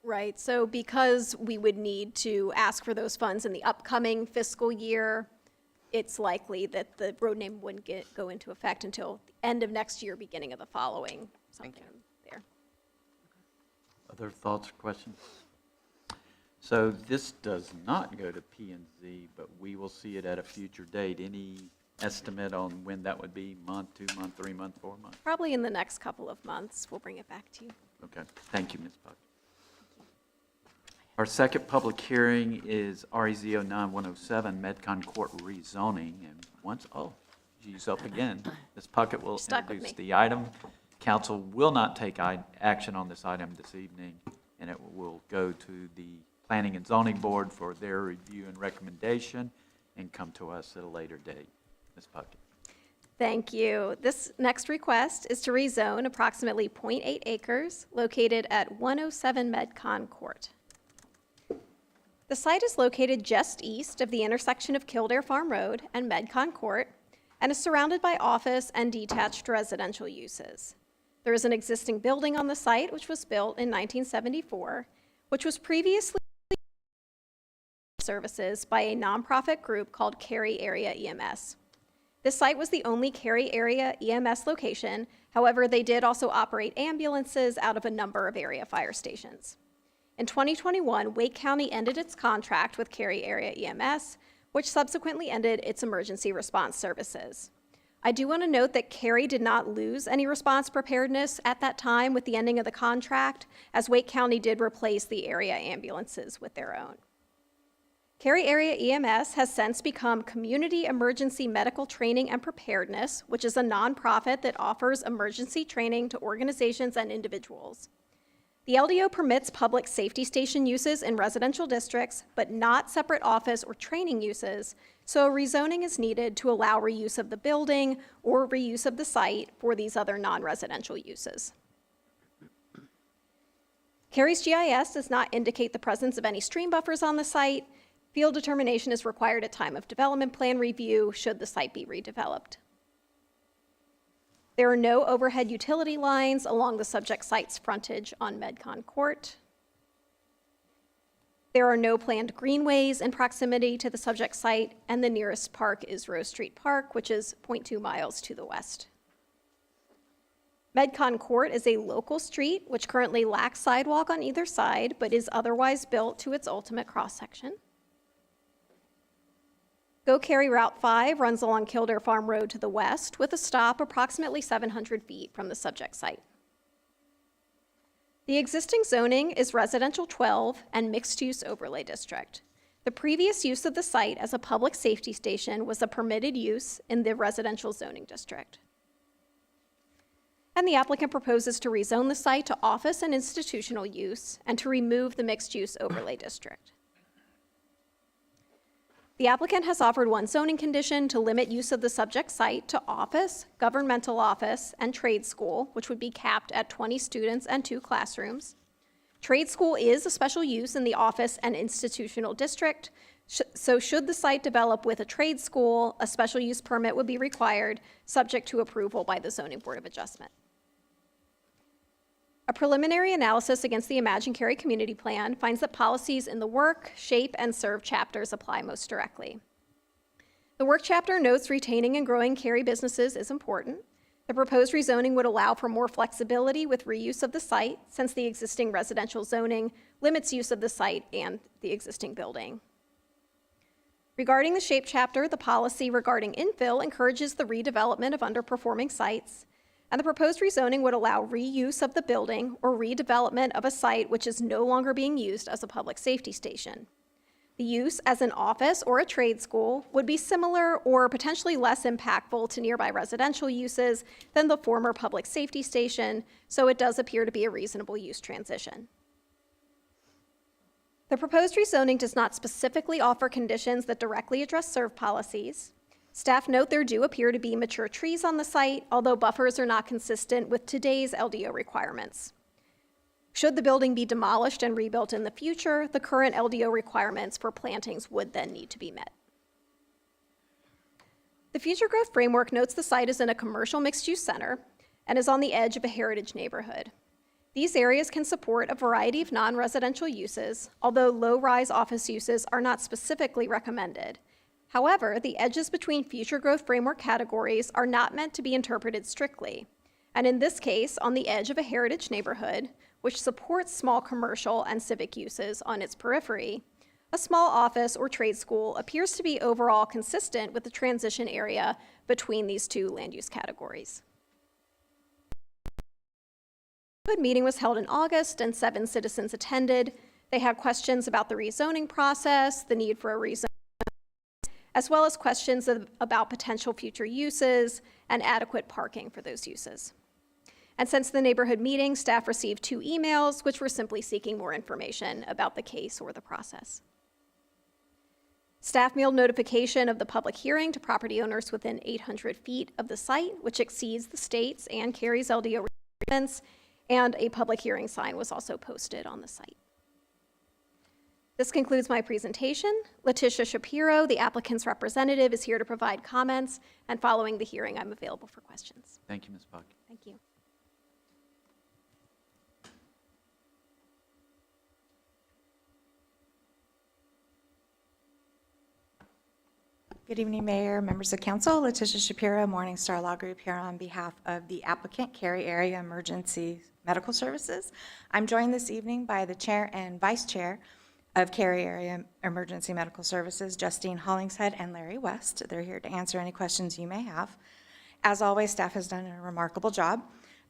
S7: Right, so because we would need to ask for those funds in the upcoming fiscal year, it's likely that the road name wouldn't go into effect until the end of next year, beginning of the following,
S6: Thank
S7: something there.
S1: Other thoughts or questions? So this does not go to P and Z, but we will see it at a future date. Any estimate on when that would be? Month, 2 month, 3 month, 4 month?
S7: Probably in the next couple of months, we'll bring it back to you.
S1: Okay, thank you, Ms. Puck. Our second public hearing is REZO 9107, Medcon Court rezoning, and she's up again. Ms. Puckett will
S7: Stuck with
S1: introduce
S7: me.
S1: the item. Council will not take action on this item this evening, and it will go to the Planning and Zoning Board for their review and recommendation, and come to us at a later date. Ms. Puckett.
S7: Thank you. This next request is to rezone approximately .8 acres located at 107 Medcon Court. The site is located just east of the intersection of Kildare Farm Road and Medcon Court and is surrounded by office and detached residential uses. There is an existing building on the site which was built in 1974, which was previously services by a nonprofit group called Cary Area EMS. This site was the only Cary Area EMS location. However, they did also operate ambulances out of a number of area fire stations. In 2021, Wake County ended its contract with Cary Area EMS, which subsequently ended its emergency response services. I do want to note that Cary did not lose any response preparedness at that time with the ending of the contract, as Wake County did replace the area ambulances with their own. Cary Area EMS has since become Community Emergency Medical Training and Preparedness, which is a nonprofit that offers emergency training to organizations and individuals. The LDO permits public safety station uses in residential districts, but not separate office or training uses, so rezoning is needed to allow reuse of the building or reuse of the site for these other non-residential uses. Cary's GIS does not indicate the presence of any stream buffers on the site. Field determination is required at time of development plan review should the site be redeveloped. There are no overhead utility lines along the subject site's frontage on Medcon Court. There are no planned greenways in proximity to the subject site, and the nearest park is Rose Street Park, which is 0.2 miles to the west. Medcon Court is a local street which currently lacks sidewalk on either side, but is otherwise built to its ultimate cross-section. Go Cary Route 5 runs along Kildare Farm Road to the west with a stop approximately 700 feet from the subject site. The existing zoning is residential 12 and mixed-use overlay district. The previous use of the site as a public safety station was a permitted use in the residential zoning district. And the applicant proposes to rezone the site to office and institutional use and to remove the mixed-use overlay district. The applicant has offered one zoning condition to limit use of the subject site to office, governmental office, and trade school, which would be capped at 20 students and 2 classrooms. Trade school is a special use in the office and institutional district, so should the site develop with a trade school, a special use permit would be required, subject to approval by the Zoning Board of Adjustment. A preliminary analysis against the Imagine Cary Community Plan finds that policies in the Work, Shape, and Serve chapters apply most directly. The Work chapter notes retaining and growing Cary businesses is important. The proposed rezoning would allow for more flexibility with reuse of the site, since the existing residential zoning limits use of the site and the existing building. Regarding the Shape chapter, the policy regarding infill encourages the redevelopment of underperforming sites, and the proposed rezoning would allow reuse of the building or redevelopment of a site which is no longer being used as a public safety station. The use as an office or a trade school would be similar or potentially less impactful to nearby residential uses than the former public safety station, so it does appear to be a reasonable use transition. The proposed rezoning does not specifically offer conditions that directly address serve policies. Staff note there do appear to be mature trees on the site, although buffers are not consistent with today's LDO requirements. Should the building be demolished and rebuilt in the future, the current LDO requirements for plantings would then need to be met. The Future Growth Framework notes the site is in a commercial mixed-use center and is on the edge of a heritage neighborhood. These areas can support a variety of non-residential uses, although low-rise office uses are not specifically recommended. However, the edges between Future Growth Framework categories are not meant to be interpreted strictly. And in this case, on the edge of a heritage neighborhood, which supports small commercial and civic uses on its periphery, a small office or trade school appears to be overall consistent with the transition area between these two land use categories. The meeting was held in August and 7 citizens attended. They had questions about the rezoning process, the need for a rezoning, as well as questions about potential future uses and adequate parking for those uses. And since the neighborhood meeting, staff received 2 emails, which were simply seeking more information about the case or the process. Staff mailed notification of the public hearing to property owners within 800 feet of the site, which exceeds the state's and Cary's LDO requirements, and a public hearing sign was also posted on the site. This concludes my presentation. Letitia Shapiro, the applicant's representative, is here to provide comments, and following the hearing, I'm available for questions.
S1: Thank you, Ms. Buck.
S7: Thank you.
S11: Good evening, Mayor, members of council. Letitia Shapiro, Morningstar Law Group, here on behalf of the applicant, Cary Area Emergency Medical Services. I'm joined this evening by the chair and vice chair of Cary Area Emergency Medical Services, Justine Hollingshead and Larry West. They're here to answer any questions you may have. As always, staff has done a remarkable job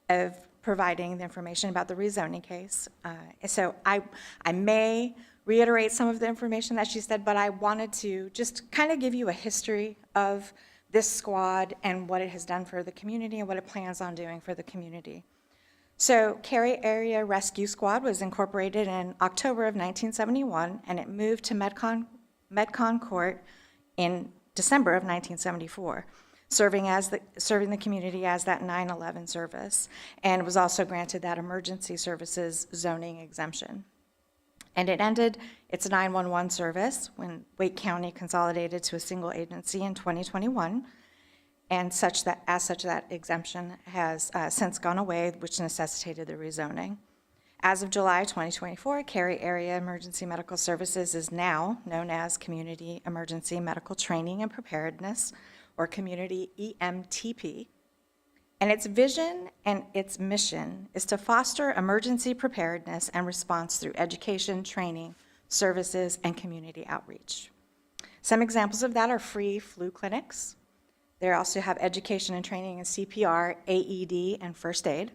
S11: of providing the information about the rezoning case. So I may reiterate some of the information that she said, but I wanted to just kind of give you a history of this squad and what it has done for the community and what it plans on doing for the community. So Cary Area Rescue Squad was incorporated in October of 1971, and it moved to Medcon Court in December of 1974, serving the community as that 9/11 service, and was also granted that emergency services zoning exemption. And it ended its 911 service when Wake County consolidated to a single agency in 2021, and as such that exemption has since gone away, which necessitated the rezoning. As of July 2024, Cary Area Emergency Medical Services is now known as Community Emergency Medical Training and Preparedness, or Community EMTP. And its vision and its mission is to foster emergency preparedness and response through education, training, services, and community outreach. Some examples of that are free flu clinics. They also have education and training in CPR, AED, and first aid.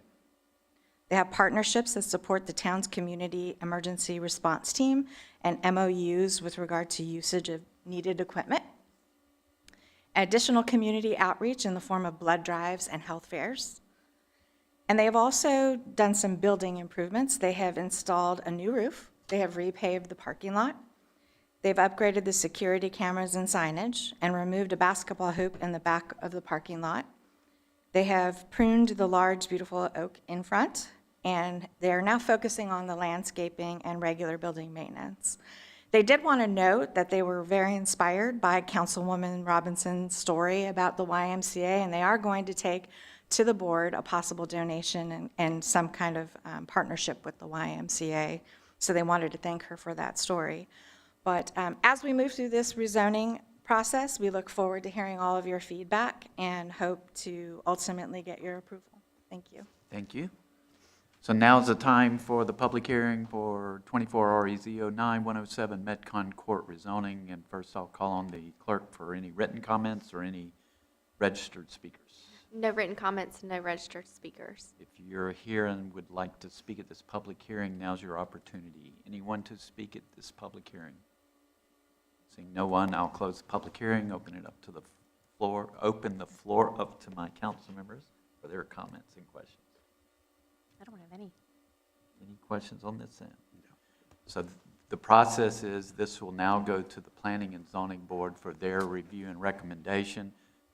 S11: They have partnerships that support the town's community emergency response team and MOUs with regard to usage of needed equipment. Additional community outreach in the form of blood drives and health fairs. And they have also done some building improvements. They have installed a new roof. They have repaved the parking lot. They've upgraded the security cameras and signage and removed a basketball hoop in the back of the parking lot. They have pruned the large, beautiful oak in front, and they're now focusing on the landscaping and regular building maintenance. They did want to note that they were very inspired by Councilwoman Robinson's story about the YMCA, and they are going to take to the board a possible donation and some kind of partnership with the YMCA. So they wanted to thank her for that story. But as we move through this rezoning process, we look forward to hearing all of your feedback and hope to ultimately get your approval. Thank you.
S1: Thank you. So now's the time for the public hearing for 24 REZ 09-107 Medcon Court rezoning. And first I'll call on the clerk for any written comments or any registered speakers.
S4: No written comments, no registered speakers.
S1: If you're here and would like to speak at this public hearing, now's your opportunity. Anyone to speak at this public hearing? Seeing no one, I'll close the public hearing, open it up to the floor, open the floor up to my council members for their comments and questions.
S8: I don't have any.
S1: Any questions on this end? No. So the process is this will now go to the Planning and Zoning Board for their review and recommendation.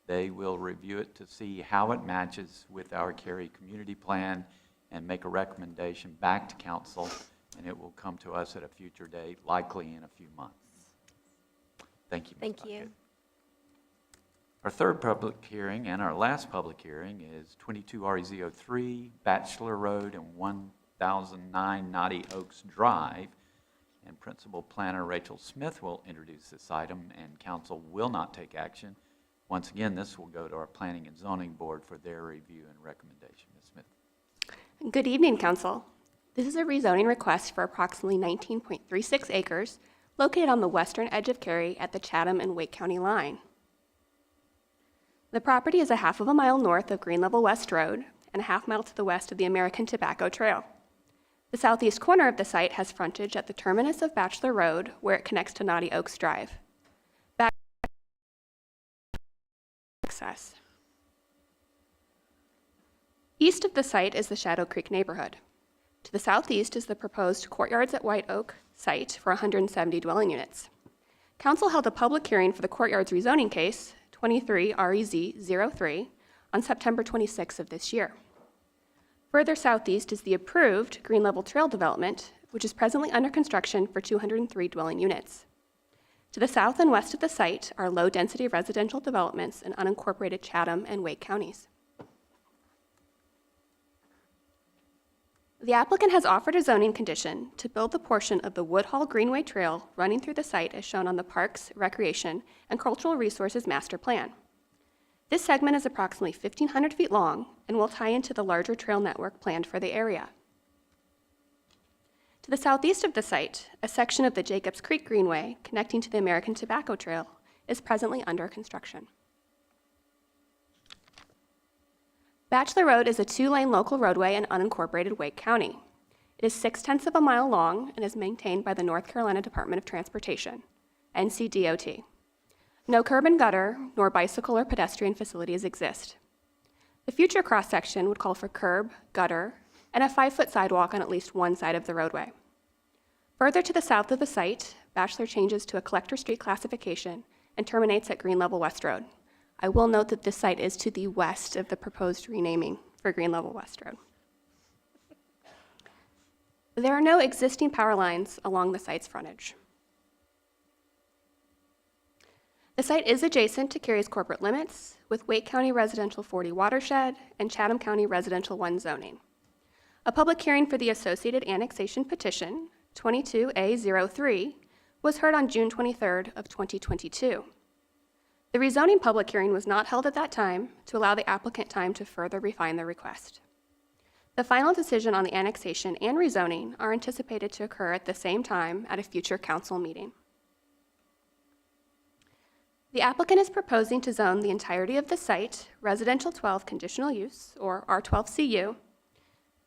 S1: They will review it to see how it matches with our Cary Community Plan and make a recommendation back to council, and it will come to us at a future date, likely in a few months. Thank you, Ms.
S4: Thank you.
S1: Buckett. Our third public hearing and our last public hearing is 22 REZ 03, Bachelor Road and 1009 Knotty Oaks Drive. And Principal Planner Rachel Smith will introduce this item, and council will not take action. Once again, this will go to our Planning and Zoning Board for their review and recommendation. Ms. Smith.
S12: Good evening, Council. This is a rezoning request for approximately 19.36 acres located on the western edge of Cary at the Chatham and Wake County line. The property is a half of a mile north of Green Level West Road and a half mile to the west of the American Tobacco Trail. The southeast corner of the site has frontage at the terminus of Bachelor Road, where it connects to Knotty Oaks Drive. Access. East of the site is the Shadow Creek neighborhood. To the southeast is the proposed Courtyards at White Oak site for 170 dwelling units. Council held a public hearing for the Courtyards rezoning case, 23 REZ 03, on September 26th of this year. Further southeast is the approved Green Level Trail development, which is presently under construction for 203 dwelling units. To the south and west of the site are low-density residential developments in unincorporated Chatham and Wake counties. The applicant has offered a zoning condition to build the portion of the Woodhall Greenway Trail running through the site as shown on the Parks, Recreation, and Cultural Resources Master Plan. This segment is approximately 1,500 feet long and will tie into the larger trail network planned for the area. To the southeast of the site, a section of the Jacobs Creek Greenway connecting to the American Tobacco Trail is presently under construction. Bachelor Road is a 2-lane local roadway in unincorporated Wake County. It is 0.6 of a mile long and is maintained by the North Carolina Department of Transportation, NCDOT. No curb and gutter, nor bicycle or pedestrian facilities exist. The future cross-section would call for curb, gutter, and a 5-foot sidewalk on at least one side of the roadway. Further to the south of the site, Bachelor changes to a collector street classification and terminates at Green Level West Road. I will note that this site is to the west of the proposed renaming for Green Level West Road. There are no existing power lines along the site's frontage. The site is adjacent to Cary's corporate limits, with Wake County Residential 40 watershed and Chatham County Residential 1 zoning. A public hearing for the associated annexation petition, 22A03, was heard on June 23rd of 2022. The rezoning public hearing was not held at that time to allow the applicant time to further refine their request. The final decision on the annexation and rezoning are anticipated to occur at the same time at a future council meeting. The applicant is proposing to zone the entirety of the site Residential 12 Conditional Use, or R12CU,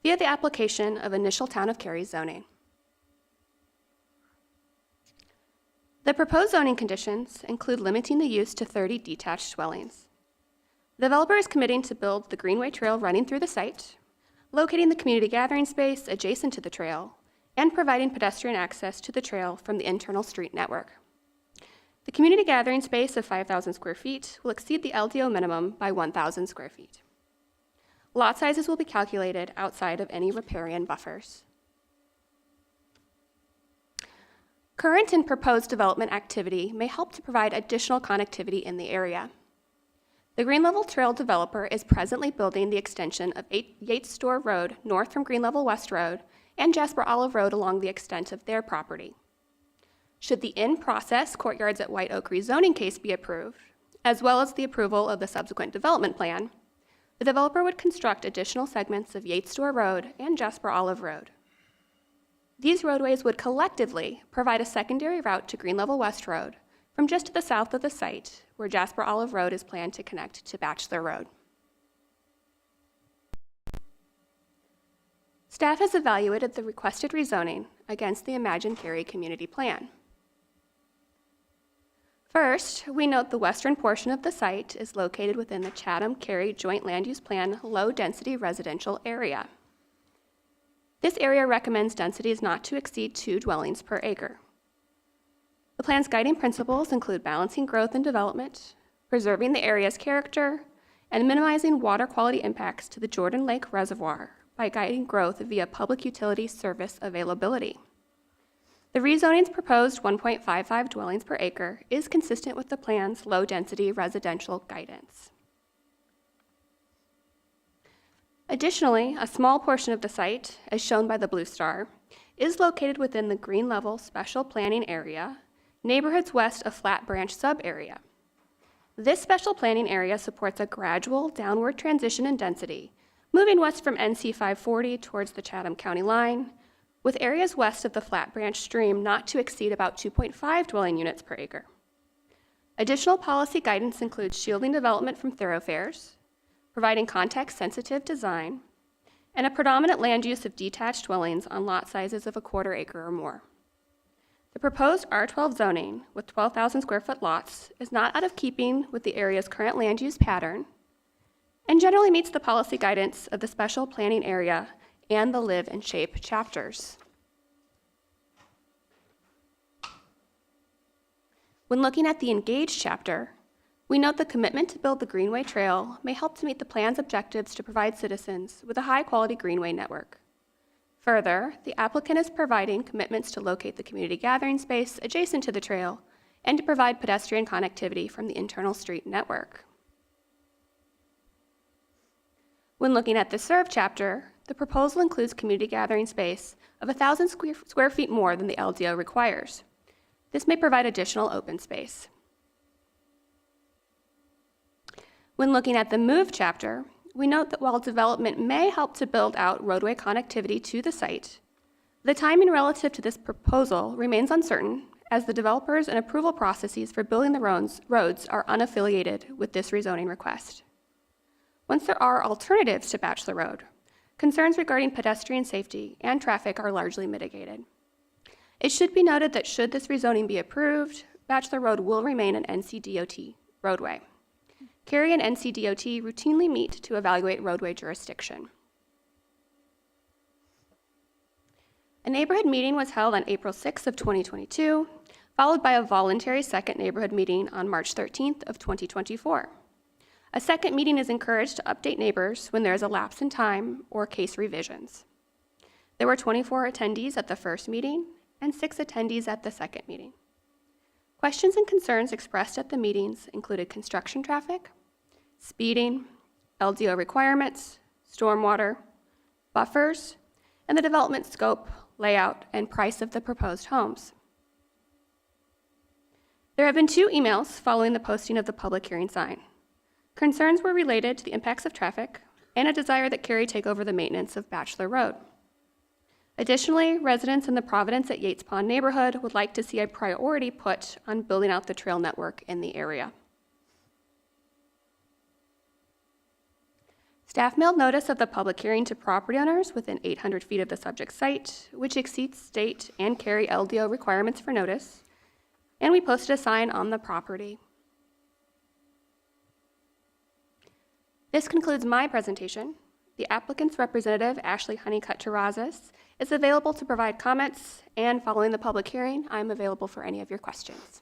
S12: via the application of initial Town of Cary zoning. The proposed zoning conditions include limiting the use to 30 detached dwellings. The developer is committing to build the Greenway Trail running through the site, locating the community gathering space adjacent to the trail, and providing pedestrian access to the trail from the internal street network. The community gathering space of 5,000 square feet will exceed the LDO minimum by 1,000 square feet. Lot sizes will be calculated outside of any riparian buffers. Current and proposed development activity may help to provide additional connectivity in the area. The Green Level Trail developer is presently building the extension of Yates Store Road north from Green Level West Road and Jasper Olive Road along the extent of their property. Should the in-process Courtyards at White Oak rezoning case be approved, as well as the approval of the subsequent development plan, the developer would construct additional segments of Yates Store Road and Jasper Olive Road. These roadways would collectively provide a secondary route to Green Level West Road from just to the south of the site, where Jasper Olive Road is planned to connect to Bachelor Road. Staff has evaluated the requested rezoning against the Imagine Cary community plan. First, we note the western portion of the site is located within the Chatham-Cary Joint Land Use Plan low-density residential area. This area recommends densities not to exceed 2 dwellings per acre. The plan's guiding principles include balancing growth and development, preserving the area's character, and minimizing water quality impacts to the Jordan Lake Reservoir by guiding growth via public utility service availability. The rezoning's proposed 1.55 dwellings per acre is consistent with the plan's low-density residential guidance. Additionally, a small portion of the site, as shown by the blue star, is located within the Green Level Special Planning Area, neighborhoods west of Flat Branch Sub-Area. This special planning area supports a gradual downward transition in density, moving west from NC 540 towards the Chatham County line, with areas west of the Flat Branch stream not to exceed about 2.5 dwelling units per acre. Additional policy guidance includes shielding development from thoroughfares, providing context-sensitive design, and a predominant land use of detached dwellings on lot sizes of 1/4 acre or more. The proposed R12 zoning with 12,000 square foot lots is not out of keeping with the area's current land use pattern and generally meets the policy guidance of the special planning area and the Live and Shape chapters. When looking at the Engage chapter, we note the commitment to build the Greenway Trail may help to meet the plan's objectives to provide citizens with a high-quality greenway network. Further, the applicant is providing commitments to locate the community gathering space adjacent to the trail and to provide pedestrian connectivity from the internal street network. When looking at the Serve chapter, the proposal includes community gathering space of 1,000 square feet more than the LDO requires. This may provide additional open space. When looking at the Move chapter, we note that while development may help to build out roadway connectivity to the site, the timing relative to this proposal remains uncertain as the developers and approval processes for building the roads are unaffiliated with this rezoning request. Once there are alternatives to Bachelor Road, concerns regarding pedestrian safety and traffic are largely mitigated. It should be noted that should this rezoning be approved, Bachelor Road will remain an NCDOT roadway. Cary and NCDOT routinely meet to evaluate roadway jurisdiction. A neighborhood meeting was held on April 6th of 2022, followed by a voluntary second neighborhood meeting on March 13th of 2024. A second meeting is encouraged to update neighbors when there is a lapse in time or case revisions. There were 24 attendees at the first meeting and 6 attendees at the second meeting. Questions and concerns expressed at the meetings included construction traffic, speeding, LDO requirements, stormwater, buffers, and the development scope, layout, and price of the proposed homes. There have been 2 emails following the posting of the public hearing sign. Concerns were related to the impacts of traffic and a desire that Cary take over the maintenance of Bachelor Road. Additionally, residents in the Providence at Yates Pond neighborhood would like to see a priority put on building out the trail network in the area. Staff mailed notice of the public hearing to property owners within 800 feet of the subject site, which exceeds state and Cary LDO requirements for notice, and we posted a sign on the property. This concludes my presentation. The applicant's representative, Ashley Honeycutt-Terrazas, is available to provide comments, and following the public hearing, I'm available for any of your questions.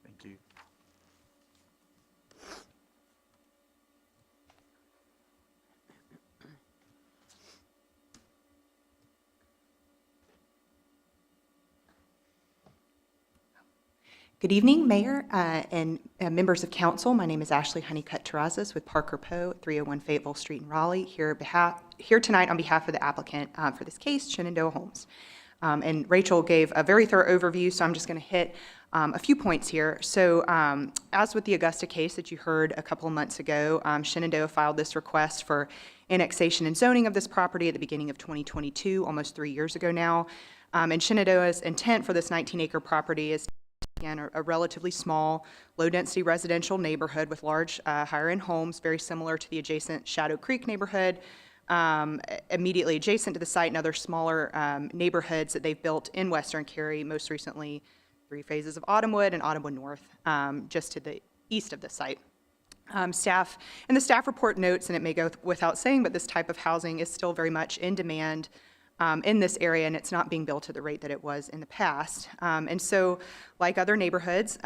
S1: Thank you.
S13: Good evening, Mayor and members of council. My name is Ashley Honeycutt-Terrazas with Parker Poe at 301 Fayetteville Street in Raleigh, here tonight on behalf of the applicant for this case, Shenandoah Homes. And Rachel gave a very thorough overview, so I'm just going to hit a few points here. So as with the Augusta case that you heard a couple of months ago, Shenandoah filed this request for annexation and zoning of this property at the beginning of 2022, almost 3 years ago now. And Shenandoah's intent for this 19-acre property is, again, a relatively small, low-density residential neighborhood with large higher-end homes, very similar to the adjacent Shadow Creek neighborhood, immediately adjacent to the site, and other smaller neighborhoods that they've built in Western Cary, most recently 3 phases of Autumnwood and Autumnwood North, just to the east of the site. The staff report notes, and it may go without saying, but this type of housing is still very much in demand in this area, and it's not being built at the rate that it was in the past. And so, like other neighborhoods,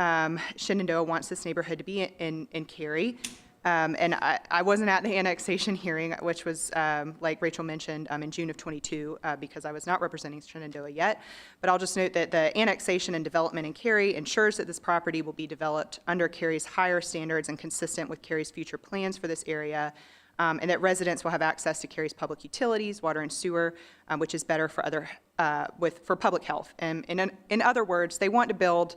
S13: Shenandoah wants this neighborhood to be in Cary. And I wasn't at the annexation hearing, which was, like Rachel mentioned, in June of 22, because I was not representing Shenandoah yet. But I'll just note that the annexation and development in Cary ensures that this property will be developed under Cary's higher standards and consistent with Cary's future plans for this area. And that residents will have access to Cary's public utilities, water and sewer, which is better for for public health. And in other words, they want to build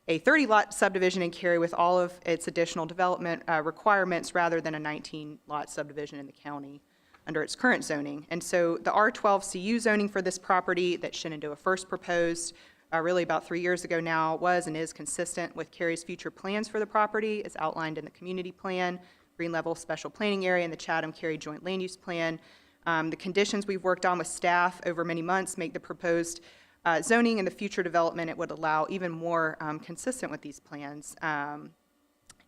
S13: a 30-lot subdivision in Cary with all of its additional development requirements rather than a 19-lot subdivision in the county under its current zoning. And so the R12 CU zoning for this property that Shenandoah first proposed really about 3 years ago now was and is consistent with Cary's future plans for the property as outlined in the community plan, Green Level Special Planning Area, and the Chatham-Cary Joint Land Use Plan. The conditions we've worked on with staff over many months make the proposed zoning and the future development it would allow even more consistent with these plans.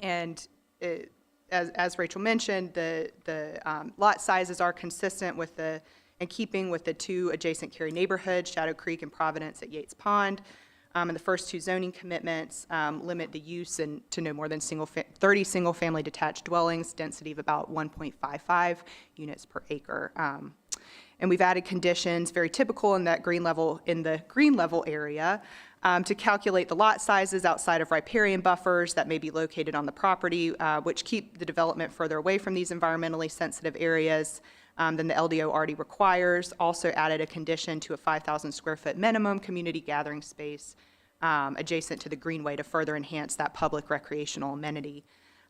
S13: As Rachel mentioned, the lot sizes are consistent with in keeping with the 2 adjacent Cary neighborhoods, Shadow Creek and Providence at Yates Pond. And the first 2 zoning commitments limit the use to no more than 30 single-family detached dwellings, density of about 1.55 units per acre. And we've added conditions very typical in the green level area to calculate the lot sizes outside of riparian buffers that may be located on the property, which keep the development further away from these environmentally sensitive areas than the LDO already requires. Also added a condition to a 5,000 square foot minimum community gathering space adjacent to the greenway to further enhance that public recreational amenity.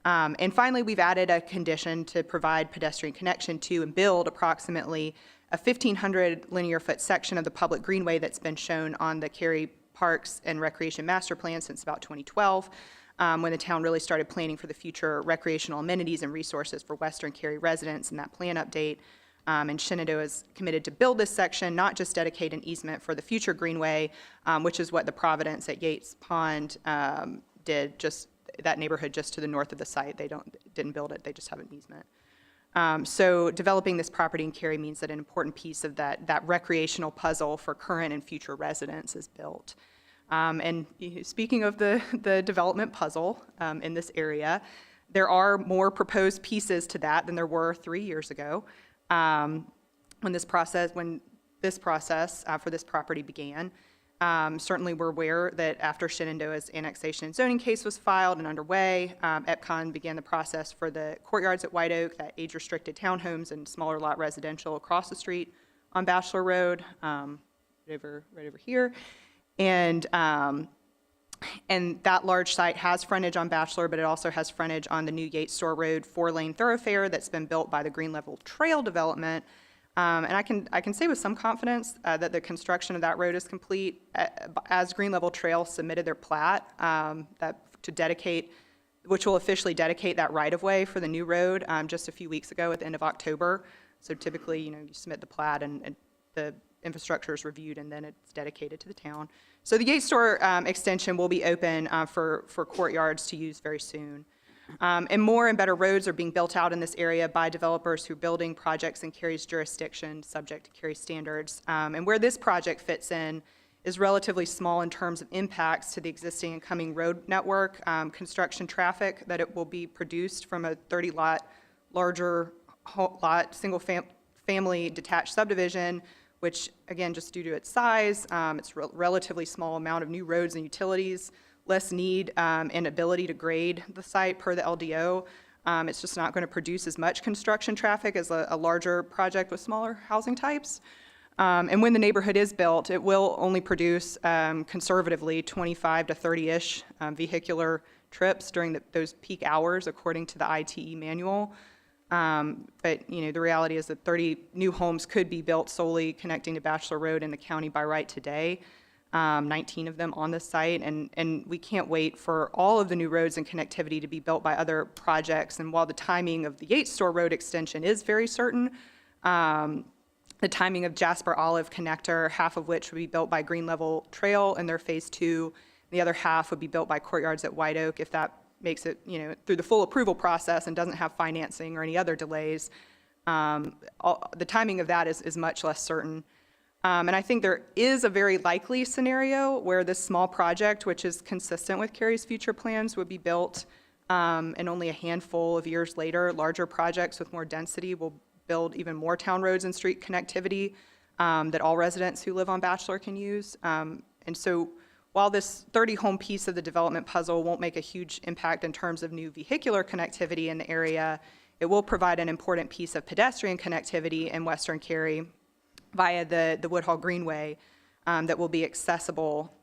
S13: And finally, we've added a condition to provide pedestrian connection to and build approximately a 1,500 linear foot section of the public greenway that's been shown on the Cary Parks and Recreation Master Plan since about 2012, when the town really started planning for the future recreational amenities and resources for Western Cary residents in that plan update. And Shenandoah is committed to build this section, not just dedicate an easement for the future greenway, which is what the Providence at Yates Pond did, just that neighborhood just to the north of the site. They didn't build it, they just have an easement. So developing this property in Cary means that an important piece of that recreational puzzle for current and future residents is built. And speaking of the development puzzle in this area, there are more proposed pieces to that than there were 3 years ago when this process for this property began. Certainly, we're aware that after Shenandoah's annexation and zoning case was filed and underway, EPCON began the process for the courtyards at White Oak, that age-restricted townhomes and smaller lot residential across the street on Bachelor Road, right over here. And that large site has frontage on Bachelor, but it also has frontage on the new Yates Store Road 4-lane thoroughfare that's been built by the Green Level Trail Development. And I can say with some confidence that the construction of that road is complete, as Green Level Trail submitted their plat which will officially dedicate that right-of-way for the new road just a few weeks ago at the end of October. So typically, you submit the plat and the infrastructure is reviewed and then it's dedicated to the town. So the Yates Store extension will be open for courtyards to use very soon. And more and better roads are being built out in this area by developers who are building projects in Cary's jurisdiction, subject to Cary standards. And where this project fits in is relatively small in terms of impacts to the existing and coming road network, construction traffic that it will be produced from a 30-lot, larger lot, single-family detached subdivision, which, again, just due to its size, it's relatively small amount of new roads and utilities, less need and ability to grade the site per the LDO. It's just not going to produce as much construction traffic as a larger project with smaller housing types. And when the neighborhood is built, it will only produce conservatively 25 to 30-ish vehicular trips during those peak hours, according to the ITE manual. But the reality is that 30 new homes could be built solely connecting to Bachelor Road in the county by right today. 19 of them on the site, and we can't wait for all of the new roads and connectivity to be built by other projects. And while the timing of the Yates Store Road extension is very certain, the timing of Jasper Olive Connector, half of which would be built by Green Level Trail in their phase 2, the other half would be built by Courtyards at White Oak, if that makes it through the full approval process and doesn't have financing or any other delays. The timing of that is much less certain. And I think there is a very likely scenario where this small project, which is consistent with Cary's future plans, would be built, and only a handful of years later, larger projects with more density will build even more town roads and street connectivity that all residents who live on Bachelor can use. And so while this 30-home piece of the development puzzle won't make a huge impact in terms of new vehicular connectivity in the area, it will provide an important piece of pedestrian connectivity in Western Cary via the Woodhall Greenway that will be accessible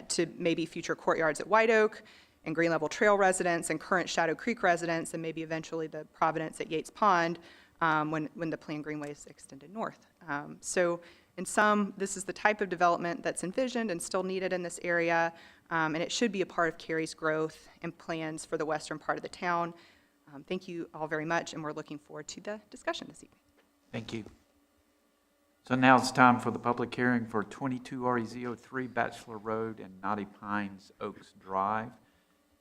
S13: to maybe future courtyards at White Oak and Green Level Trail residents and current Shadow Creek residents, and maybe eventually the Providence at Yates Pond when the planned greenway is extended north. So in sum, this is the type of development that's envisioned and still needed in this area, and it should be a part of Cary's growth and plans for the western part of the town. Thank you all very much, and we're looking forward to the discussion this evening.
S1: Thank you. So now it's time for the public hearing for 22 REZ03 Bachelor Road and Knotty Pines Oaks Drive.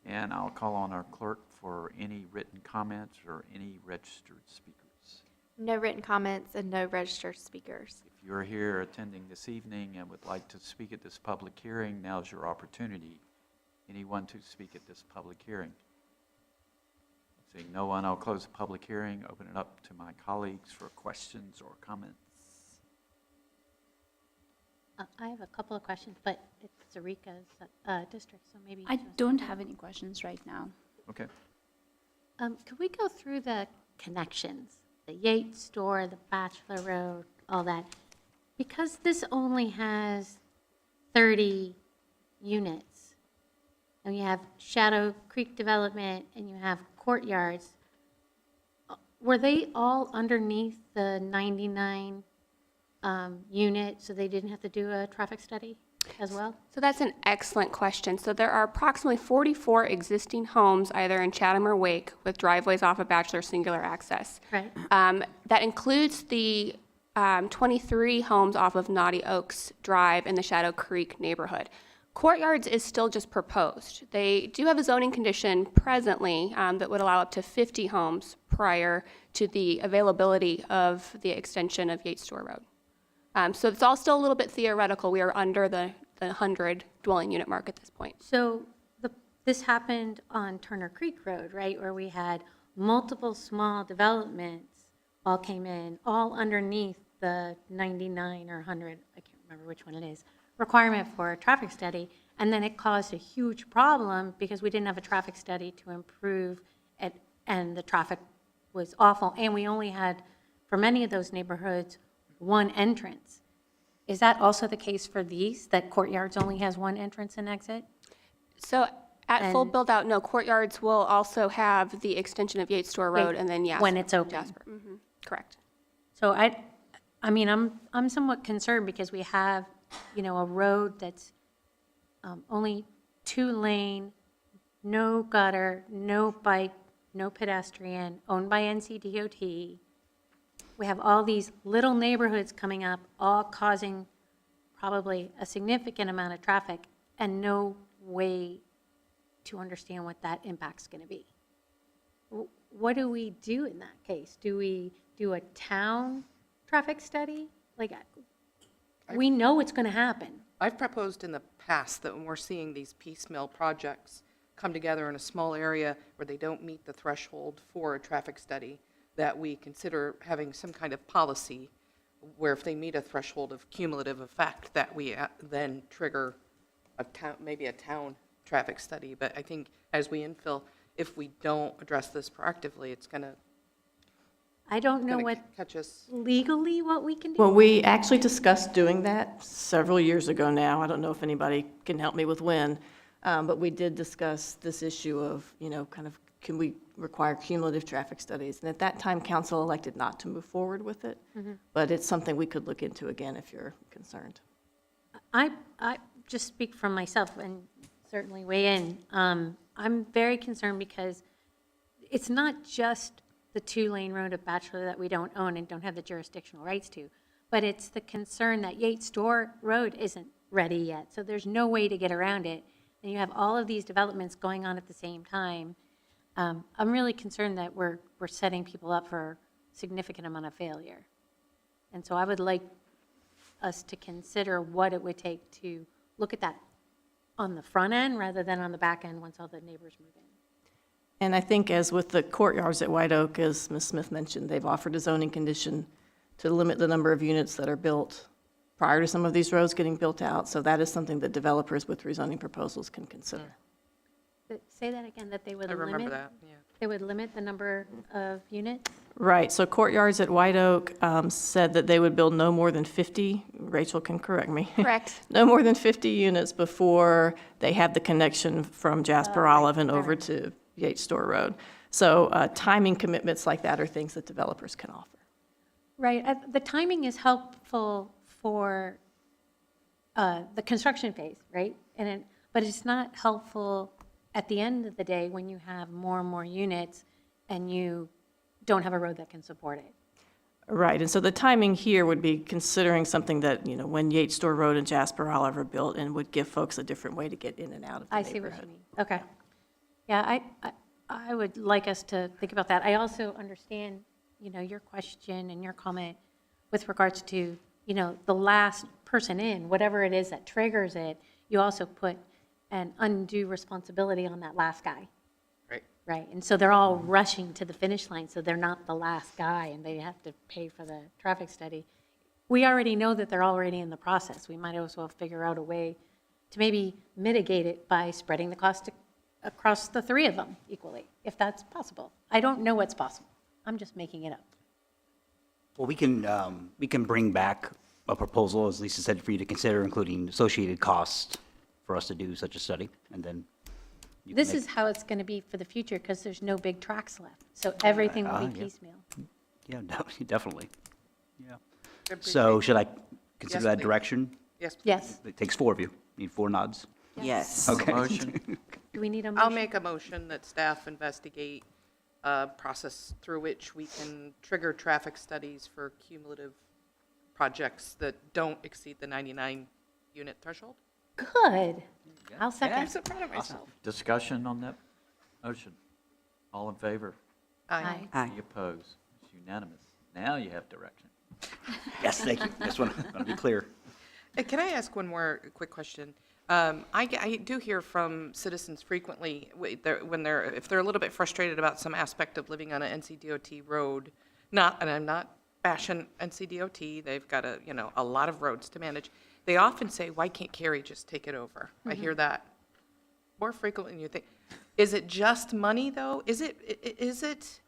S1: And I'll call on our clerk for any written comments or any registered speakers.
S4: No written comments and no registered speakers.
S1: If you're here attending this evening and would like to speak at this public hearing, now's your opportunity. Anyone to speak at this public hearing? Seeing no one, I'll close the public hearing, open it up to my colleagues for questions or comments.
S8: I have a couple of questions, but it's Sarika's district, so maybe.
S10: I don't have any questions right now.
S1: Okay.
S8: Could we go through the connections? The Yates Store, the Bachelor Road, all that? Because this only has 30 units, and you have Shadow Creek Development, and you have Courtyards, were they all underneath the 99 unit, so they didn't have to do a traffic study as well?
S12: So that's an excellent question. So there are approximately 44 existing homes, either in Chatham or Wake, with driveways off of Bachelor singular access.
S8: Right.
S12: That includes the 23 homes off of Knotty Oaks Drive in the Shadow Creek neighborhood. Courtyards is still just proposed. They do have a zoning condition presently that would allow up to 50 homes prior to the availability of the extension of Yates Store Road. So it's all still a little bit theoretical. We are under the 100 dwelling unit mark at this point.
S8: So this happened on Turner Creek Road, right, where we had multiple small developments all came in, all underneath the 99 or 100, I can't remember which one it is, requirement for a traffic study, and then it caused a huge problem because we didn't have a traffic study to improve it, and the traffic was awful, and we only had, for many of those neighborhoods, one entrance. Is that also the case for these, that Courtyards only has one entrance and exit?
S12: So at full
S8: And-
S12: build-out, no, Courtyards will also have the extension of Yates Store Road, and then, yes.
S8: When it's open.
S12: Jasper, correct.
S8: So I mean, I'm somewhat concerned because we have, you know, a road that's only 2-lane, no gutter, no bike, no pedestrian, owned by NCDOT. We have all these little neighborhoods coming up, all causing probably a significant amount of traffic, and no way to understand what that impact's going to be. What do we do in that case? Do we do a town traffic study? Like, we know it's going to happen.
S6: I've proposed in the past that when we're seeing these piecemeal projects come together in a small area where they don't meet the threshold for a traffic study, that we consider having some kind of policy where if they meet a threshold of cumulative effect, that we then trigger a town, maybe a town traffic study. But I think as we infill, if we don't address this proactively, it's going to
S8: I don't know what
S6: catch us.
S8: legally what we can do.
S14: Well, we actually discussed doing that several years ago now. I don't know if anybody can help me with when, but we did discuss this issue of, you know, kind of, can we require cumulative traffic studies? And at that time, council elected not to move forward with it, but it's something we could look into again if you're concerned.
S8: I just speak from myself and certainly weigh in. I'm very concerned because it's not just the 2-lane road of Bachelor that we don't own and don't have the jurisdictional rights to, but it's the concern that Yates Store Road isn't ready yet, so there's no way to get around it. And you have all of these developments going on at the same time. I'm really concerned that we're setting people up for a significant amount of failure. And so I would like us to consider what it would take to look at that on the front end rather than on the back end once all the neighbors move in.
S14: And I think as with the Courtyards at White Oak, as Ms. Smith mentioned, they've offered a zoning condition to limit the number of units that are built prior to some of these roads getting built out. So that is something that developers with rezoning proposals can consider.
S8: But say that again, that they would
S6: I remember
S8: limit,
S6: that, yeah.
S8: they would limit the number of units?
S14: Right, so Courtyards at White Oak said that they would build no more than 50, Rachel can correct me.
S12: Correct.
S14: No more than 50 units before they have the connection from Jasper Olive and over to Yates Store Road. So timing commitments like that are things that developers can offer.
S8: Right, the timing is helpful for the construction phase, right? But it's not helpful at the end of the day when you have more and more units and you don't have a road that can support it.
S14: Right, and so the timing here would be considering something that, you know, when Yates Store Road and Jasper Olive are built and would give folks a different way to get in and out of the
S8: I see
S14: neighborhood.
S8: what you mean. Okay. Yeah, I would like us to think about that. I also understand, you know, your question and your comment with regards to, you know, the last person in, whatever it is that triggers it, you also put an undue responsibility on that last guy.
S6: Right.
S8: Right, and so they're all rushing to the finish line, so they're not the last guy, and they have to pay for the traffic study. We already know that they're already in the process. We might as well figure out a way to maybe mitigate it by spreading the cost across the 3 of them equally, if that's possible. I don't know what's possible. I'm just making it up.
S3: Well, we can bring back a proposal, as Lisa said, for you to consider, including associated costs for us to do such a study, and then you can
S8: This
S3: make-
S8: is how it's going to be for the future, because there's no big tracks left, so everything will be
S3: yeah.
S8: piecemeal.
S3: Yeah, definitely. Yeah. So should I consider
S6: Yes,
S3: that
S6: please.
S3: direction?
S6: Yes, please.
S8: Yes.
S3: It takes 4 of you. Need 4 nods.
S11: Yes.
S3: Okay.
S1: Motion?
S8: Do we need a
S6: I'll
S8: motion?
S6: make a motion that staff investigate a process through which we can trigger traffic studies for cumulative projects that don't exceed the 99 unit threshold.
S8: Good. I'll second.
S6: I'm so proud of myself.
S1: Discussion on that motion? All in favor?
S6: Aye.
S1: Any opposed? It's unanimous. Now you have direction.
S3: Yes, thank you. Just want to be clear.
S6: Can I ask one more quick question? I do hear from citizens frequently if they're a little bit frustrated about some aspect of living on an NCDOT road. And I'm not bashing NCDOT. They've got a lot of roads to manage. They often say, "Why can't Cary just take it over?" I hear that more frequently than you think. Is it just money though? Is it?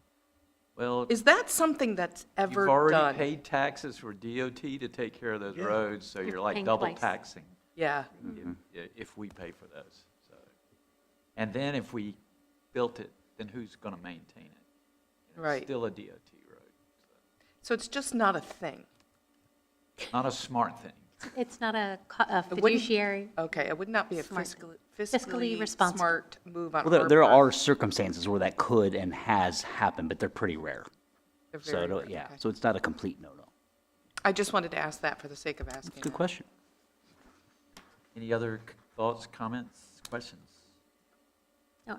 S1: Well,
S6: Is that something that's ever
S1: you've already
S6: done?
S1: paid taxes for DOT to take care of those roads, so you're like
S8: paying
S1: double
S8: twice.
S1: taxing
S6: Yeah.
S1: if we pay for those. So, and then if we built it, then who's going to maintain it?
S6: Right.
S1: It's still a DOT road.
S6: So it's just not a thing.
S1: Not a smart thing.
S8: It's not a
S6: wouldn't-
S8: fiduciary.
S6: Okay, it would not be a
S8: Smart.
S6: fiscally
S8: Fiscally responsible.
S6: smart move on
S3: Well,
S6: our
S3: there
S6: part.
S3: are circumstances where that could and has happened, but they're pretty rare.
S6: They're
S3: So,
S6: very rare,
S3: yeah,
S6: okay.
S3: so it's not a complete no-no.
S6: I just wanted to ask that for the sake of asking.
S3: Good question.
S1: Any other thoughts, comments, questions?
S8: No,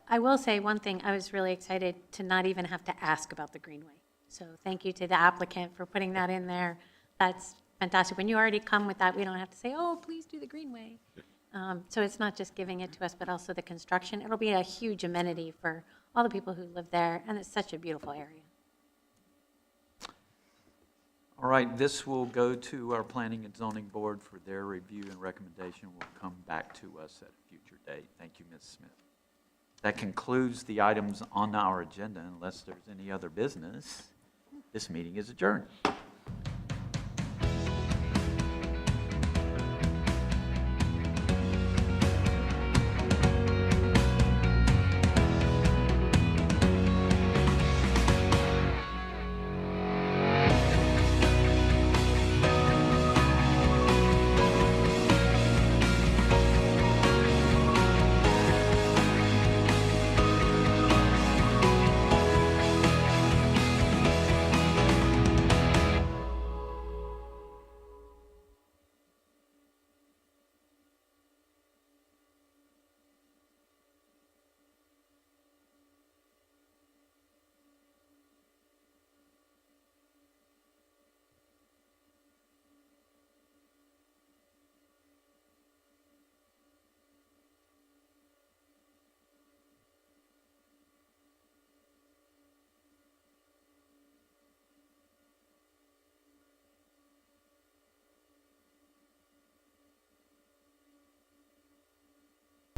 S8: I will say one thing, I was really excited to not even have to ask about the Greenway. So thank you to the applicant for putting that in there. That's fantastic. When you already come with that, we don't have to say, oh, please do the Greenway. So it's not just giving it to us, but also the construction. It'll be a huge amenity for all the people who live there, and it's such a beautiful area.
S1: All right, this will go to our Planning and Zoning Board for their review and recommendation. Will come back to us at a future date. Thank you, Ms. Smith. That concludes the items on our agenda. Unless there's any other business, this meeting is adjourned.